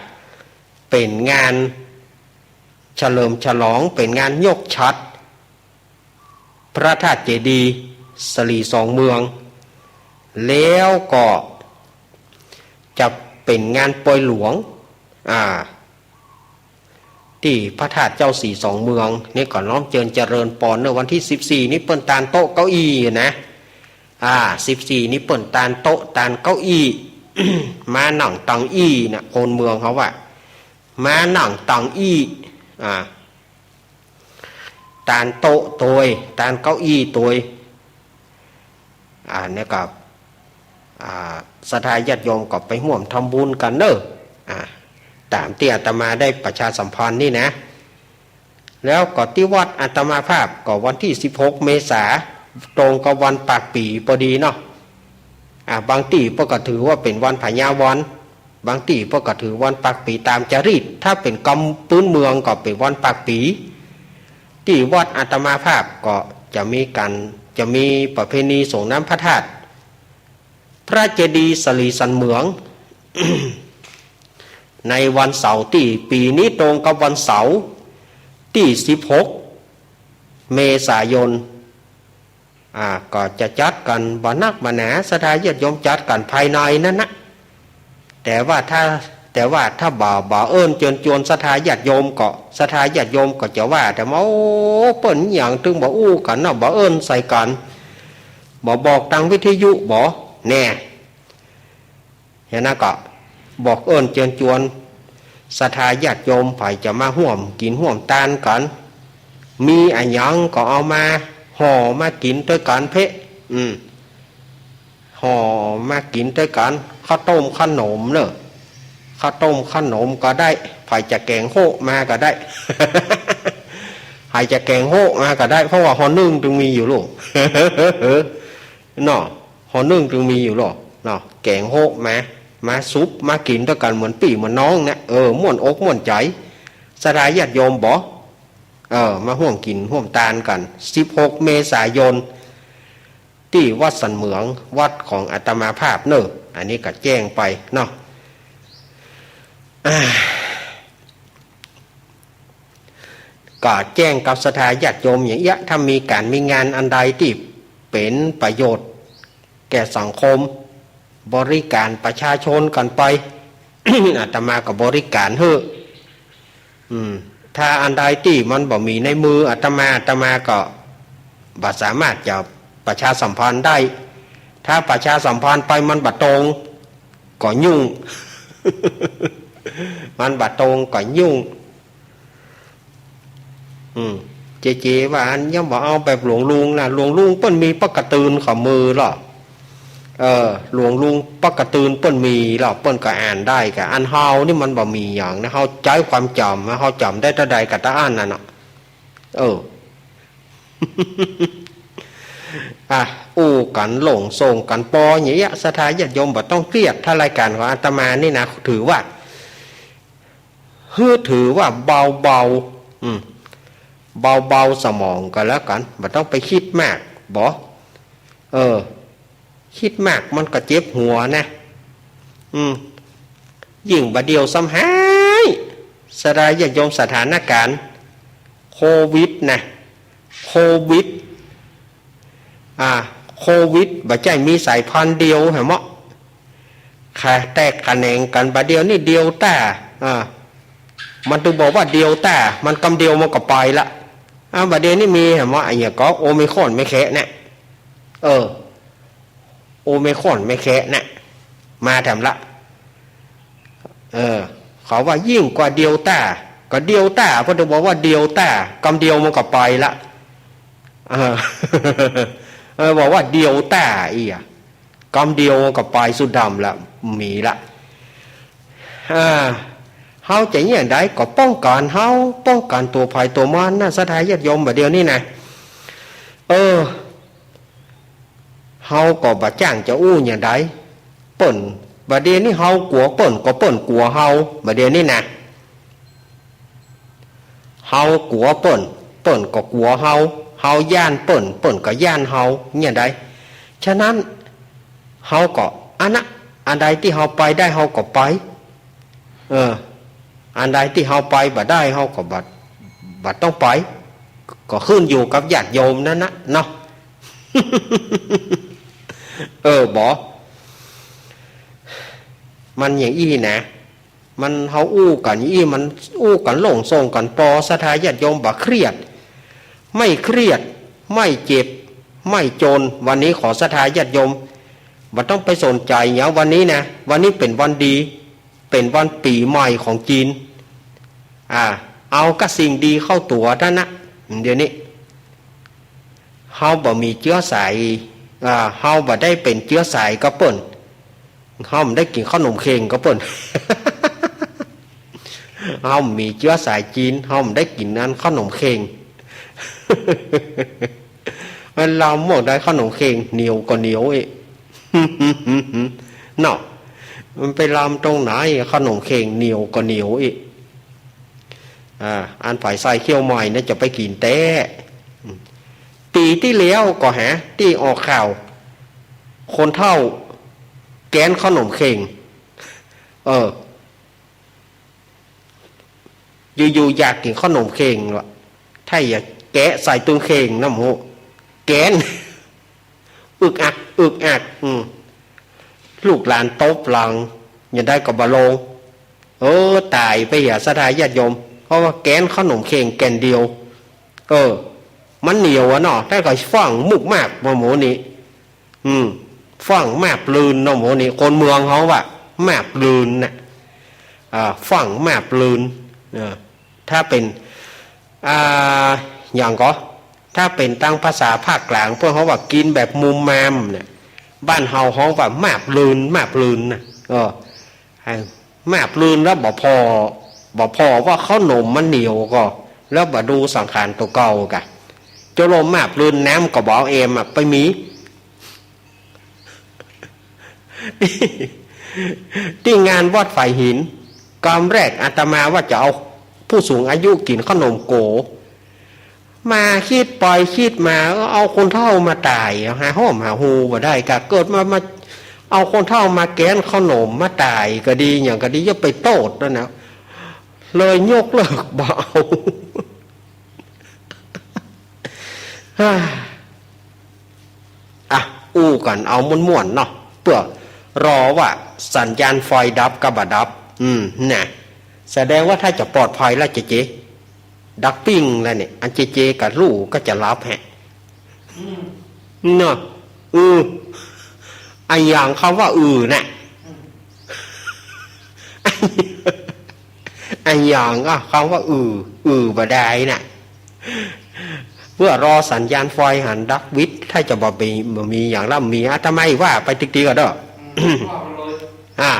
เป็นงานเฉลิมฉลองเป็นงานยกชัดพระธาตุเจดีย์สลีสองเมืองแล้วก็จะเป็นงานปล่อยหลวงที่พระธาตุเจ้าสี่สองเมืองนี่ก่อนน้อมเจริญปอนในวันที่14นี้เปิ้นตานโต๊ะเก้าอี้นะ14นี้เปิ้นตานโต๊ะตานเก้าอี้ มาหนังตังอี้นะคนเมืองเขาว่ามาหนังตังอี้ตานโต๊ะตัวตานเก้าอี้ตัวเนี่ยกับศรัทธาญาติโยมก็ไปร่วมทำบุญกันเด้อตามที่อาตมาได้ประชาสัมพันธ์นี่นะแล้วก็ที่วัดอาตมาภาพก็วันที่16เมษาตรงกับวันปากปีพอดีเนาะบางที่พวกก็ถือว่าเป็นวันพญาวันบางที่พวกก็ถือวันปากปีตามจารีตถ้าเป็นกำปื้นเมืองก็เป็นวันปากปีที่วัดอาตมาภาพก็จะมีประเพณีส่งน้ำพระธาตุพระเจดีย์สลีสันเหมือง ในวันเสาร์ที่ปีนี้ตรงกับวันเสาร์ที่16เมษายนก็จะจัดกันบ่นักบ่หนาศรัทธาญาติโยมจัดกันภายในนั่นนะแต่ว่าถ้าบ่เอิ้นเชิญชวนศรัทธาญาติโยมก็ศรัทธาญาติโยมก็จะว่าแต่โอ้เปิ้นหยังถึงบ่อู้กันเนาะบ่เอิ้นใส่กันบ่บอกทางวิทยุบ่แน่เห็นนะก็บอกเอิ้นเชิญชวนศรัทธาญาติโยมไผจะมาร่วมกินร่วมทานกันมีอันหยังก็เอามาห่อมากินด้วยกันเพะห่อมากินด้วยกันข้าวต้มขนมเนอะข้าวต้มขนมก็ได้ไผจะแกงโฮมาก็ได้ ไผจะแกงโฮมาก็ได้เพราะว่าห่อนึ่งจึงมีอยู่ลูก เนาะห่อนึ่งจึงมีอยู่หรอกเนาะแกงโฮมาซุปมากินด้วยกันเหมือนปี่เหมือนน้องเนี่ยม่วนอกม่วนใจศรัทธาญาติโยมบ่มาร่วมกินร่วมทานกัน16เมษายนที่วัดสันเหมืองวัดของอาตมาภาพเนอะอันนี้ก็แจ้งไปเนาะก็แจ้งกับศรัทธาญาติโยมอย่างเงี้ยถ้ามีการมีงานอันใดที่เป็นประโยชน์แก่สังคมบริการประชาชนกันไป อาตมาก็บริการเถอะถ้าอันใดที่มันบ่มีในมืออาตมาก็บ่สามารถจะประชาสัมพันธ์ได้ถ้าประชาสัมพันธ์ไปมันบ่ตรง ก็ยุ่ง มันบาตรงก็ยุ่งเจว่าอันย่อมบอกเอาแบบหลวงลุงนะหลวงลุงเปิ้นมีปักกระตืนขอมือหรอหลวงลุงปักกระตืนเปิ้นมีหรอเปิ้นก็อ่านได้กะอันเฮานี่มันบ่มีอย่างนะเฮาใจความจำนะเฮาจำได้เท่าใดกะตาอ่านนั่นน่ะอู้กันหลงส่งกันปออย่างเงี้ยสถาญาติโยมบ่ต้องเครียดถ้ารายการของอาตมานี่นะถือว่าเบาเบาสมองก็แล้วกันบ่ต้องไปคิดมากบ่คิดมากมันก็เจ็บหัวนะยิ่งบ่เดียวซ้ำหายสถาญาติโยมสถานการณ์โควิดนะโควิดบ่ใช่มีสายพันธุ์เดียวเหรอมะค่ะแตกคะแนนกันบ่เดียวนี่เดียวต้ามันต้องบอกว่าเดียวต้ามันกำเดียวมันก็ไปละบ่เดียวนี่มีเหรอมะไอ้เนี่ยก็โอไมครอนไม่แค่เนี่ยโอไมครอนไม่แค่เนี่ยมาแถมละเขาว่ายิ่งกว่าเดียวต้าก็เดียวต้าเพราะต้องบอกว่าเดียวต้ากำเดียวมันก็ไปละบอกว่าเดียวต้าอีอ่ะกำเดียวกับปลายสุดดำละมีละเฮาจะอย่างไรก็ป้องกันตัวภัยตัวมันนะสถาญาติโยมแบบเดียวนี่นะเฮาก็บ่จ้างจะอู้อย่างไรเปิ่นแบบเดียวนี่เฮากลัวเปิ่นก็เปิ่นกลัวเฮาแบบเดียวนี่นะเฮากลัวเปิ่นก็กลัวเฮาย่านเปิ่นก็ย่านเฮาเนี่ยได้ฉะนั้นเฮาก็อันใดที่เฮาไปได้เฮาก็ไปอันใดที่เฮาไปบ่ได้เฮาก็บ่ต้องไปก็ขึ้นอยู่กับญาติโยมนั่นนะเนาะ บ่มันอย่างอี้นะมันเฮาอู้กันอี้มันอู้กันหลงส่งกันปอสถาญาติโยมบ่เครียดไม่เครียดไม่เจ็บไม่จนวันนี้ขอศรัทธาญาติโยมบ่ต้องไปสนใจอย่างวันนี้นะวันนี้เป็นวันดีเป็นวันปีใหม่ของจีนเอาก็สิ่งดีเข้าตัวท่านนะเดี๋ยวนี้เฮาบ่มีเชื้อสายเฮาบ่ได้เป็นเชื้อสายก็เปิ้นเฮาได้กินขนมเค้งก็เปิ้น เฮามีเชื้อสายจีนเฮาได้กินนั้นขนมเค้ง มันเราหมดได้ขนมเค้งเหนียวก็เหนียวอีก เนาะมันไปลำตรงไหนขนมเค้งเหนียวก็เหนียวอีกอันฝ่ายใส่เขี้ยวใหม่เนี่ยจะไปกินแต่ปีที่แล้วก็ที่ออกข่าวคนเท่าแกนขนมเค้งอยู่อยากกินขนมเค้งวะถ้าอยากแกะใส่ตุ้งเค้งน้ำโหแกนอึกอักลูกหลานตบหลังอย่าได้กับบะโลงตายไปอย่าสถาญาติโยมเพราะว่าแกนขนมเค้งแกนเดียวมันเหนียวเนาะถ้าก็ฟังมุกมากมาหมูนี่ฟังมากปลืนเนาะหมูนี่คนเมืองเขาว่ามากปลืนน่ะฟังมากปลืนถ้าเป็นอย่างก็ถ้าเป็นตั้งภาษาภาคกลางพวกเขาว่ากินแบบมุมมามเนี่ยบ้านเฮาเขาว่ามาบลืนนะมาบลืนแล้วบ่พอว่าข้าวหนมมันเหนียวก็แล้วบ่ดูสังขารตัวเก่ากะจะลมมาบลืนน้ำก็บ่เอาเอมไปมี ที่งานวัดไฟหินกำแรกอาตมาว่าจะเอาผู้สูงอายุกินขนมโกมาคิดปล่อยคิดมาเอาคนเฒ่ามาตายหาห้อมหาหูบ่ได้กะเกิดมาเอาคนเฒ่ามาแกนขนมมาตายก็ดีอย่างก็ดีอย่าไปโตดแล้วนะเลยยกเลิกบ่เอาอู้กันเอาม่วนๆเนาะเพื่อรอว่าสัญญาณไฟดับกับบ่ดับน่ะแสดงว่าถ้าจะปลอดภัยแล้วเจ๊ดักปิ้งแล้วเนี่ยอันเจกับลูกก็จะรับเนาะไออย่างคำว่าน่ะ อันอย่างอ่ะคำว่าบดายน่ะเพื่อรอสัญญาณไฟหันดักวิทย์ถ้าจะบอกมีอย่างล่ำมีทำไมว่าไปติ๊กๆก็ได้ ว่าไปเลย อ่า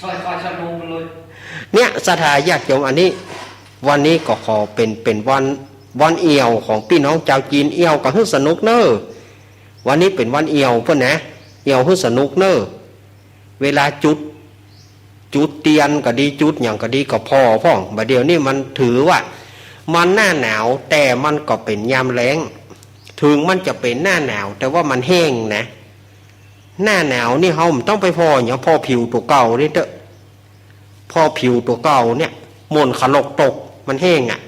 ซอยคอยชะนูไปเลย เนี่ยสถาญาติโยมอันนี้ วันนี้ก็ขอเป็นวันเอี่ยวของพี่น้องชาวจีนเอี่ยวก็ฮึสนุกเนอวันนี้เป็นวันเอี่ยวเพื่อนนะเอี่ยวฮึสนุกเนอเวลาจุดเตียนก็ดีจุดอย่างก็ดีก็พอพ่องบัดเดี๋ยวนี้มันถือว่ามันหน้าหนาวแต่มันก็เป็นยามแล้งถึงมันจะเป็นหน้าหนาวแต่ว่ามันแห้งนะหน้าหนาวนี่เขาต้องไปพออย่างพอผิวตัวเก่านี่เถอะพอผิวตัวเก่าเนี่ยมนขลกตกมันแห้งอ่ะ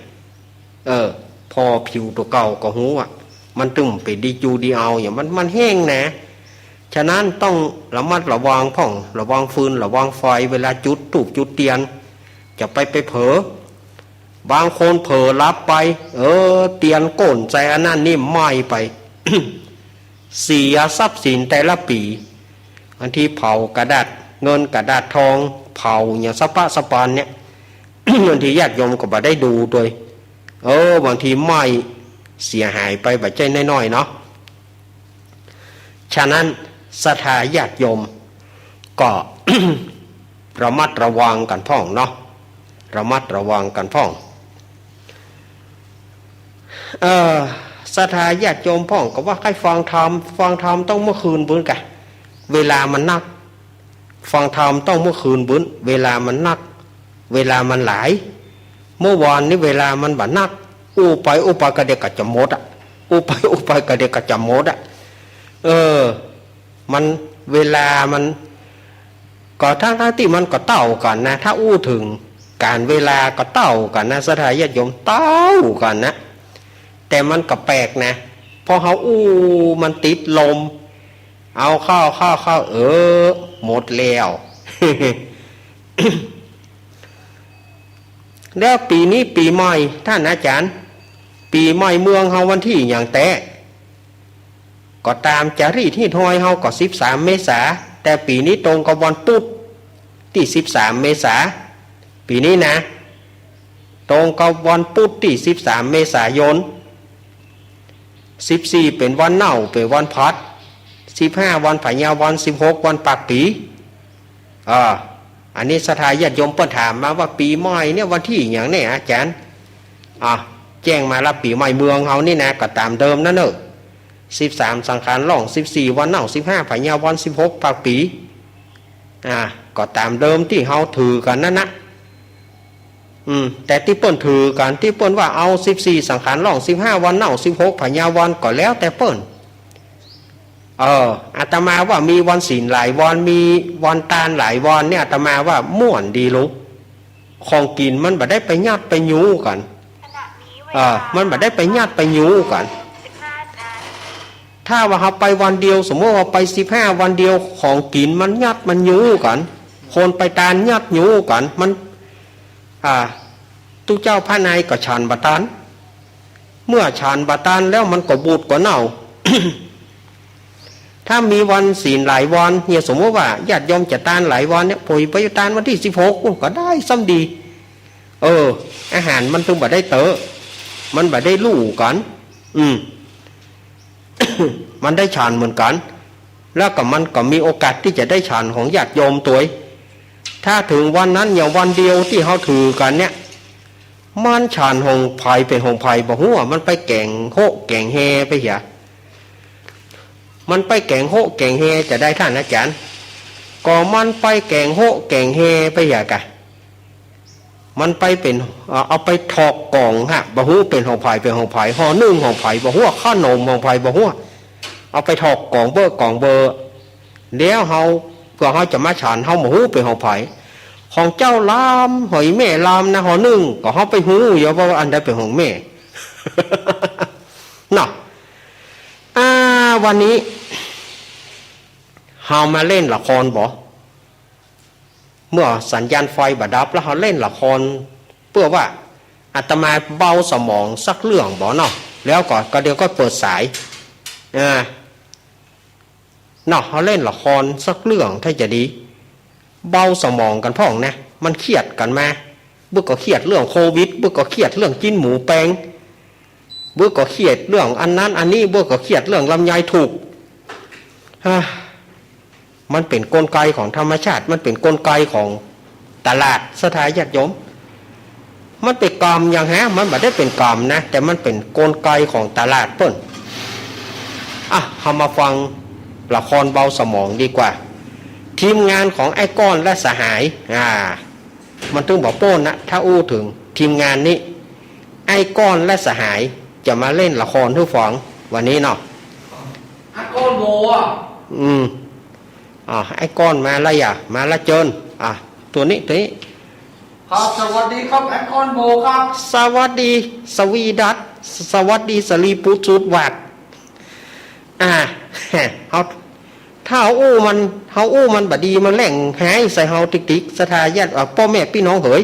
พอผิวตัวเก่าก็หูอ่ะมันตึงไปดีจูดีเอาอย่างมันแห้งนะฉะนั้นต้องระมัดระวังพ่องระวังฟืนระวังไฟเวลาจุดตูบจุดเตียนจะไปเผลอบางคนเผลอรับไปเตียนโก่นใจอันนั้นนี่ไหม้ไป เสียทรัพย์สินแต่ละปีอันที่เผากระดาษเงินกระดาษทองเผาอย่างสปะสปานเนี่ย บางทีญาติโยมก็บ่ได้ดูด้วยบางทีไหม้เสียหายไปแบบใจน้อยๆเนาะฉะนั้นศรัทธาญาติโยมก็ ระมัดระวังกันพ่องเนาะระมัดระวังกันพ่องศรัทธาญาติโยมพ่องก็ว่าใครฟังธรรมต้องเมื่อคืนบุญกันเวลามันนักฟังธรรมต้องเมื่อคืนบุญเวลามันนักเวลามันหลายเมื่อวานนี้เวลามันบ่นักอู้ไปกระเดกกระจมดอ่ะอู้ไปกระเดกกระจมดอ่ะมันเวลามันก็ทั้งที่มันก็เต่ากันนะถ้าอู้ถึงการเวลาก็เต่ากันนะศรัทธาญาติโยมเต่ากันนะแต่มันก็แปลกนะพอเขาอู้มันติดลมเอาเข้าหมดแล้ว แล้วปีนี้ปีใหม่ท่านอาจารย์ปีใหม่เมืองเฮาวันที่อย่างแต่ก็ตามจารีตที่ทอยเฮาก็13 เมษาแต่ปีนี้ตรงกับวันพุธที่13 เมษาปีนี้นะตรงกับวันพุธที่13 เมษายน14เป็นวันเน่าเป็นวันพัด15วันพญาวัน16วันปากปีอันนี้ศรัทธาญาติโยมเปิ้นถามมาว่าปีใหม่เนี่ยวันที่อย่างนี้อาจารย์แจ้งมาแล้วปีใหม่เมืองเฮานี่นะก็ตามเดิมนั่นเนอะ13สังขารล่อง14วันเน่า15พญาวัน16ปากปีก็ตามเดิมที่เฮาถือกันนั่นนะแต่ที่เปิ้นถือกันที่เปิ้นว่าเอา14สังขารล่อง15วันเน่า16พญาวันก็แล้วแต่เปิ้นอาตมาว่ามีวันศีลหลายวันมีวันตาลหลายวันเนี่ยอาตมาว่าม่วนดีลูกของกินมันบ่ได้ไปญาติไปยูกันมันบ่ได้ไปญาติไปยูกันถ้าว่าเราไปวันเดียวสมมติว่าไป15วันเดียวของกินมันญาติมันยูกันคนไปตาลญาติยูกันมันตุเจ้าพระนายก็ฉันบะตานเมื่อฉันบะตานแล้วมันก็บูดก็เน่า ถ้ามีวันศีลหลายวันเนี่ยสมมติว่าญาติโยมจะตานหลายวันเนี่ยป่วยไปตานวันที่16ก็ได้ซ้ำดีอาหารมันต้องบ่ได้เต๋อมันบ่ได้ลู่กันมันได้ฌานเหมือนกันแล้วก็มันก็มีโอกาสที่จะได้ฌานของญาติโยมตัวถ้าถึงวันนั้นอย่างวันเดียวที่เขาถือกันเนี่ยมันฌานหงไผ่เป็นหงไผ่บ่ฮู้ว่ามันไปแก่งโหแก่งแฮไปเหี้ยมันไปแก่งโหแก่งเฮจะได้ท่านอาจารย์ก็มันไปแก่งโหแก่งเฮไปอย่างกะมันไปเป็นเอาไปถอกกล่องบ่ฮู้เป็นของไผ่เป็นของไผ่ห่อนึ่งของไผ่บ่ฮู้ข้านมของไผ่บ่ฮู้เอาไปถอกกล่องเบอร์แล้วเฮาก็เฮาจะมาฉันเฮาบ่ฮู้เป็นของไผ่ของเจ้าลามหอยแม่ลามนะห่อนึ่งก็เฮาไปฮู้อยู่ว่าอันใดเป็นของแม่ เนาะวันนี้เฮามาเล่นละครบ่เมื่อสัญญาณไฟบดับแล้วเฮาเล่นละครเพื่อว่าอาตมาเบาสมองสักเรื่องบ่เนาะแล้วก็เดี๋ยวก็เปิดสายเนาะเฮาเล่นละครสักเรื่องถ้าจะดี เบาสมองกันพ่องนะมันเครียดกันมาเบื่อก็เครียดเรื่องโควิดเบื่อก็เครียดเรื่องกินหมูแปลงเบื่อก็เครียดเรื่องอันนั้นอันนี้เบื่อก็เครียดเรื่องลำไยถูกมันเป็นกลไกของธรรมชาติมันเป็นกลไกของตลาดสถานญาติโยมมันเป็นกรรมอย่างฮะมันไม่ได้เป็นกรรมนะแต่มันเป็นกลไกของตลาดเปิ้นเรามาฟังละครเบาสมองดีกว่าทีมงานของไอ้ก้อนและสหายมันถึงบอกโป้นนะถ้าอู้ถึงทีมงานนี้ไอ้ก้อนและสหายจะมาเล่นละครทุกฝังวันนี้เนาะไอ้ก้อนโบไอ้ก้อนมาละมาละเจินตัวนี้ครับสวัสดีครับไอ้ก้อนโบครับสวัสดีสวีดัตสวัสดีสลีปุจุดวัดถ้าเฮาอู้มันบดีมันแหล่งหายใส่เฮาติ๊กสถาญาติพ่อแม่พี่น้องเอ๋ย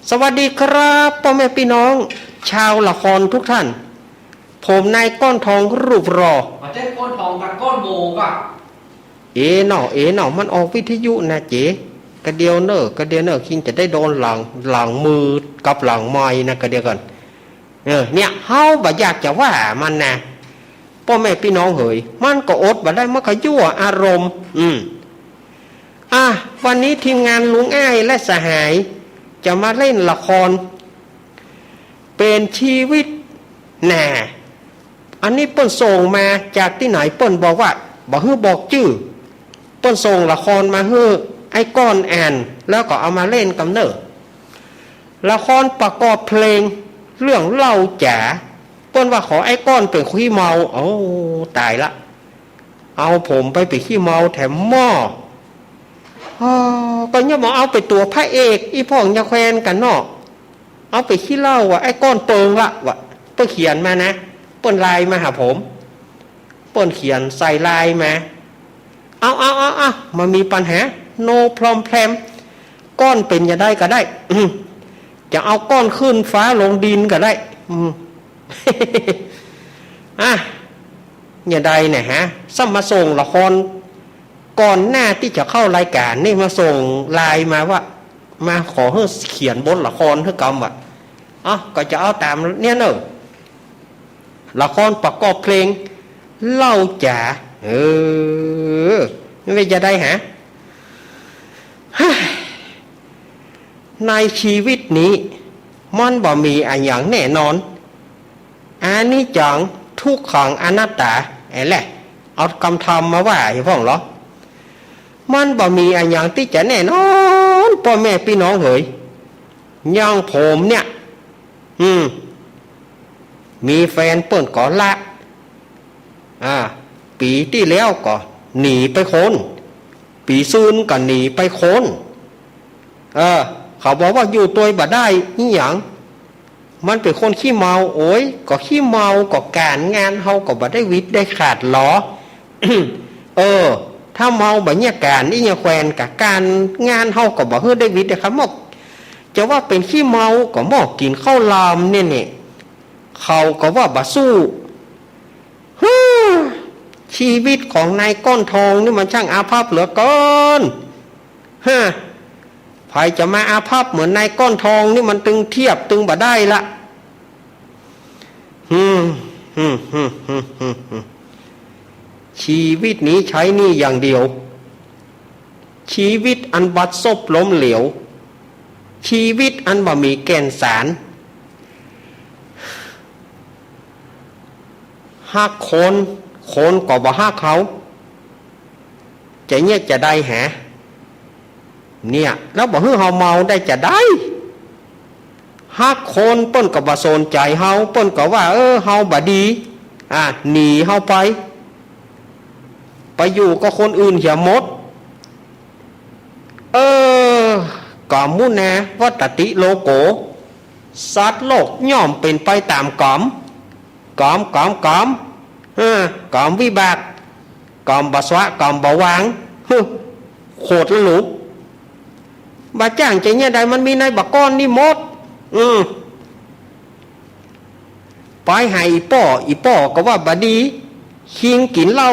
สวัสดีครับพ่อแม่พี่น้องชาวละครทุกท่านผมนายก้อนทองรูปรอมาเจ้ก้อนทองกับก้อนโบก่ะเหน่อมันออกวิทยุนะเจ๊กระเดียวเนอคิงจะได้โดนหลังมือกับหลังไม้นะกระเดียวกันเนี่ยเฮาบ่อยากจะว่ามันนะพ่อแม่พี่น้องเอ๋ยมันก็อดบ่ได้มันก็ยั่วอารมณ์วันนี้ทีมงานลุงอ้ายและสหายจะมาเล่นละครเป็นชีวิตอันนี้เปิ้นส่งมาจากที่ไหนเปิ้นบอกว่าบอกชื่อเปิ้นส่งละครมาให้ไอ้ก้อนอ่านแล้วก็เอามาเล่นกับเนอละครประกอบเพลงเรื่องเล่าจ๋าเปิ้นว่าขอไอ้ก้อนเป็นขี้เมาตายละเอาผมไปขี้เมาแถมหม้อก็เนี่ยบอกเอาไปตัวพระเอกอีพ่องยาแควนกันเนาะเอาไปขี้เหล้าไอ้ก้อนเปิงละเปิ้นเขียนมานะเปิ้นไลน์มาหาผมเปิ้นเขียนใส่ไลน์มามามีปัญหาโนพรอมแพรมก้อนเป็นจะได้ก็ได้จะเอาก้อนขึ้นฟ้าลงดินก็ได้อย่าใดเนี่ยซ้ำมาส่งละครก่อนหน้าที่จะเข้ารายการนี่มาส่งไลน์มาว่ามาขอให้เขียนบทละครให้กำก็จะเอาตามเนี่ยเนอะละครประกอบเพลงเล่าจ๋าไม่จะได้ในชีวิตนี้มันบ่มีอะไรอย่างแน่นอนอันนี้จังทุกขังอนัตตาแหละเอาคำธรรมมาว่าให้พ่องเหรอมันบ่มีอะไรอย่างที่จะแน่นอนพ่อแม่พี่น้องเอ๋ยอย่างผมเนี่ยมีแฟนเปิ้นก่อละปีที่แล้วก็หนีไปคนปีซูนก็หนีไปคนเขาบอกว่าอยู่ตัวบ่ได้นี่หยังมันเป็นคนขี้เมาก็ขี้เมาก็การงานเฮาก็บ่ได้วิทย์ได้ขาดหรอ ถ้าเมาแบบเนี่ยการนี่เนี่ยแควนกับการงานเฮาก็บ่เฮ็ดได้วิทย์ได้ครับหมอกจะว่าเป็นขี้เมาก็หมอกกินข้าวลามเนี่ยเขาก็ว่าบ่สู้ชีวิตของนายก้อนทองนี่มันช่างอาภัพเหลือเกินใครจะมาอาภัพเหมือนนายก้อนทองนี่มันตึงเทียบตึงบ่ได้ละชีวิตนี้ใช้นี่อย่างเดียวชีวิตอันบัดซบล้มเหลวชีวิตอันบ่มีแก่นสารฮักคนก็บ่ฮักเขาจะเนี่ยจะได้เนี่ยแล้วบ่ฮื้อเฮาเมาได้จะได้ฮักคนเปิ้นก็บ่สนใจเฮาเปิ้นก็ว่าเฮาบ่ดีหนีเฮาไปอยู่กับคนอื่นเหี่ยหมดก็มุนะวัตติโลโกสัตว์โลกย่อมเป็นไปตามกรรมวิบากกรรมบ่สวะกรรมบ่วางโคตรละลูกบ่จ้างใจเนี่ยใดมันมีในบักก้อนนี่หมดไปหาอีป้อก็ว่าบ่ดีคิงกินเหล้า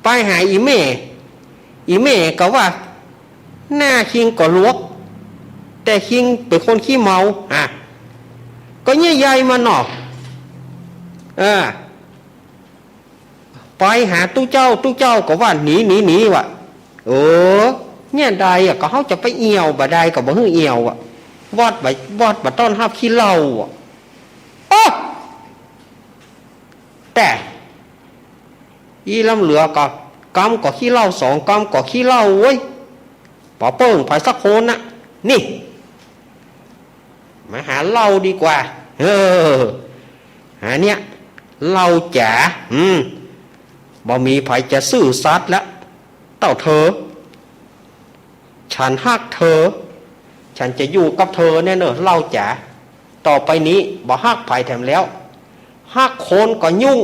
ไปหาอีแม่ก็ว่า หน้าคิงก็ลวกแต่คิงเป็นคนขี้เมาก็เนี่ยใหญ่มาหนอกไปหาตู้เจ้าก็ว่าหนีวะเนี่ยใดก็เขาจะไปเอี่ยวบ่ได้ก็บ่ฮื้อเอี่ยววอดบ่ต้อนรับขี้เหล้าแต่อีลำเหลือก็กำก็ขี้เหล้า2กำก็ขี้เหล้าเว้ยปอเปิ้งไปสักคนน่ะนี่มาหาเหล้าดีกว่าหาเนี่ยเหล้าจ๋าบ่มีไผจะซื่อสัตย์แล้วเต้าเธอฉันฮักเธอฉันจะอยู่กับเธอแน่เนอะเหล้าจ๋าต่อไปนี้บ่ฮักไผแถมแล้วฮักคนก็ยุ่ง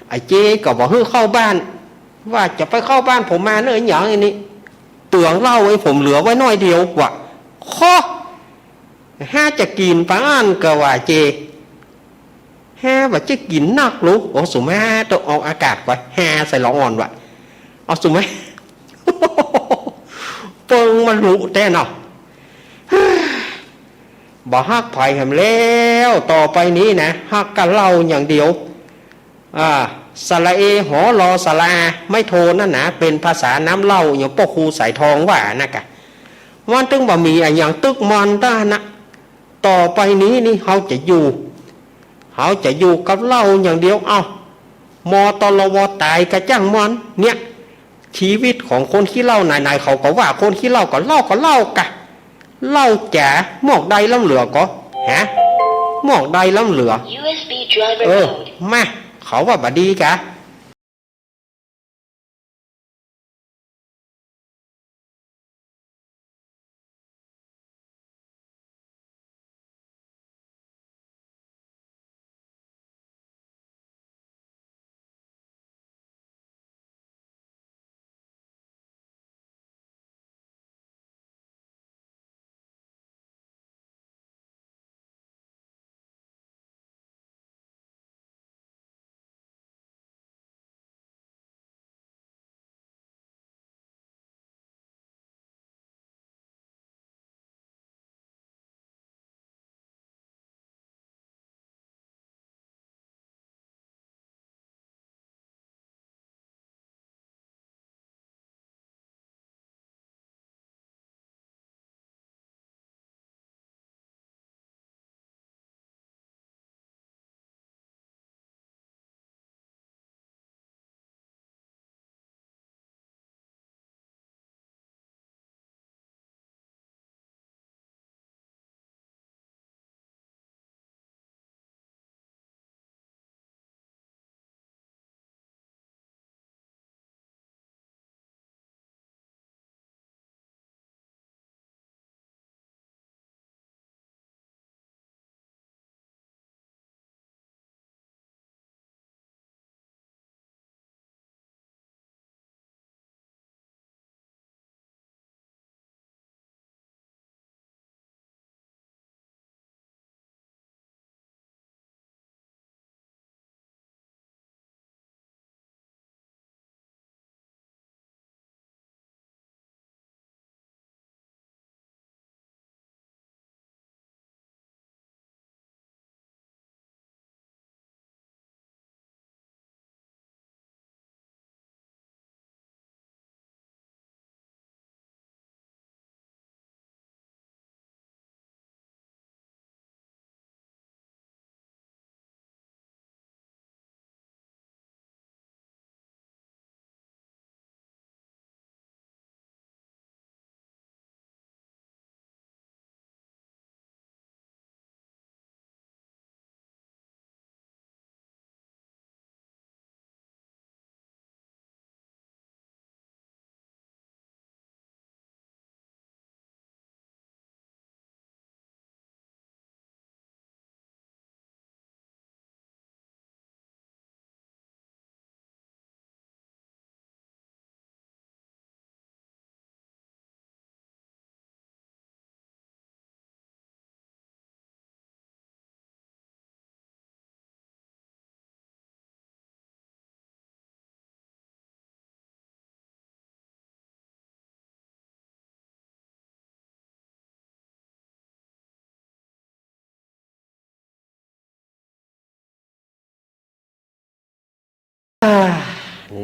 ไอ้เจ๊ก็บอกให้เข้าบ้านว่าจะไปเข้าบ้านผมมาเนอะอย่างนี้เปลืองเหล้าไอ้ผมเหลือไว้น้อยเดียวกว่าจะกินป้านก็ว่าเจว่าจะกินนักลูกโอ้สุมาต้องเอาอากาศไว้ใส่ละอ่อนไว้เอาสุมาเปิงมันรู้แต่เนาะบ่ฮักไผ่แหมแล้วต่อไปนี้นะฮักกันเหล้าอย่างเดียวสระเอหอรอสระอาไม่โทนั่นนะเป็นภาษาน้ำเหล้าอย่างพ่อครูสายทองว่านะกะมันตึงบ่มีอย่างตึกมันต้านะต่อไปนี้นี่เขาจะอยู่กับเหล้าอย่างเดียวมอตลวตายกระจ้างมันเนี่ยชีวิตของคนขี้เหล้านายเขาก็ว่าคนขี้เหล้าก็เหล้ากะเหล้าจ๋าหมอกใดล้ำเหลือก็หมอกใดล้ำเหลือ USB driver mode มาเขาว่าบดีกะ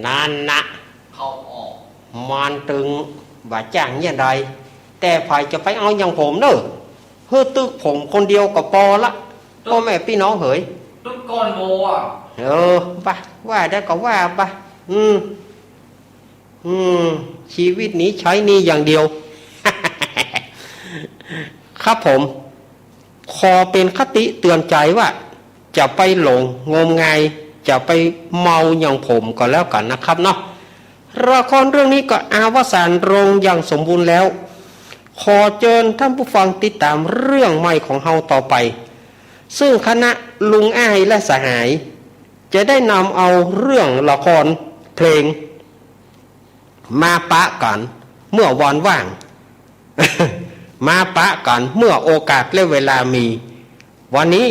นั่นนะ เข้าออก มันตึงบ่าจ้างเนี่ยใดแต่ฝ่ายจะไปเอาอย่างผมเนอะเฮ้อตึกผมคนเดียวก็พอละพ่อแม่พี่น้องเหย ตึกก้อนโบอ่ะ ไปว่าได้ก็ว่าไปชีวิตนี้ใช้หนี่อย่างเดียว ครับผมขอเป็นคติเตือนใจว่า จะไปหลงงมงายจะไปเมาอย่างผมก็แล้วกันนะครับเนาะละครเรื่องนี้ก็อาวสานลงอย่างสมบูรณ์แล้ว ขอเชิญท่านผู้ฟังติดตามเรื่องใหม่ของเฮาต่อไป ซึ่งคณะลุงอ้ายและสหาย จะได้นำเอาเรื่องละครเพลง มาปะกันเมื่อวันว่าง มาปะกันเมื่อโอกาสและเวลามี วันนี้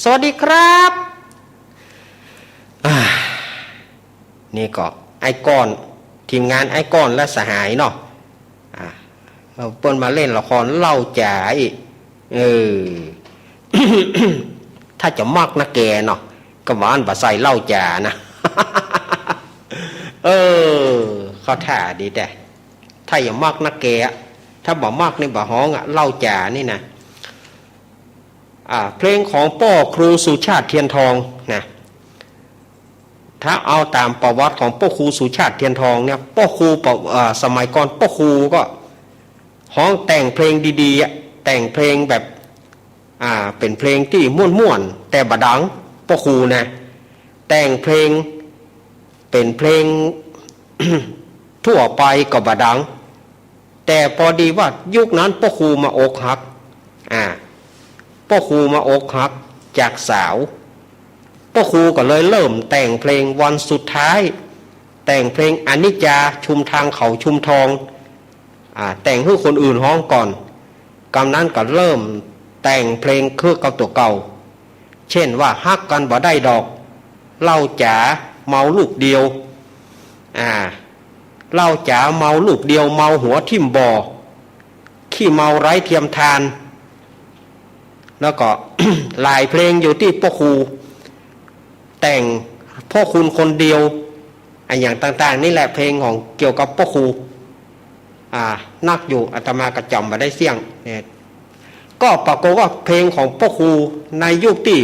สวัสดีครับนี่ก็ไอ้ก้อนทีมงานไอ้ก้อนและสหายเนาะเปิ้นมาเล่นละครเล่าจ๋าอีกถ้าจะมากนะแกเนาะก็หวานบะใส่เล่าจ๋านะ เขาท่าดีแต่ถ้าอย่ามากนะแกถ้าบ่มากนี่บ่ฮ้องเล่าจ๋านี่นะเพลงของพ่อครูสุชาติเทียนทองนะถ้าเอาตามประวัติของพ่อครูสุชาติเทียนทองเนี่ยพ่อครูสมัยก่อนพ่อครูก็ฮ้องแต่งเพลงดีๆแต่งเพลงแบบเป็นเพลงที่ม่วนๆแต่บะดังพ่อครูนะแต่งเพลงเป็นเพลง ทั่วไปก็บะดังแต่พอดีว่ายุคนั้นพ่อครูมาอกหักพ่อครูมาอกหักจากสาวพ่อครูก็เลยเริ่มแต่งเพลงวันสุดท้ายแต่งเพลงอนิจจาชุมทางเขาชุมทองแต่งให้คนอื่นฮ้องก่อนกำนั้นก็เริ่มแต่งเพลงคือเก่าตัวเก่าเช่นว่าฮักกันบ่ได้ดอกเล่าจ๋าเมาลูกเดียวเล่าจ๋าเมาลูกเดียวเมาหัวทิ่มบ่อขี้เมาไร้เทียมทานแล้วก็ หลายเพลงอยู่ที่พ่อครูแต่งพ่อคุณคนเดียวอย่างต่างๆนี่แหละเพลงของเกี่ยวกับพ่อครูนักอยู่อาตมากระจำมาได้เสี่ยงเนี่ยก็ปรากฏว่าเพลงของพ่อครูในยุคที่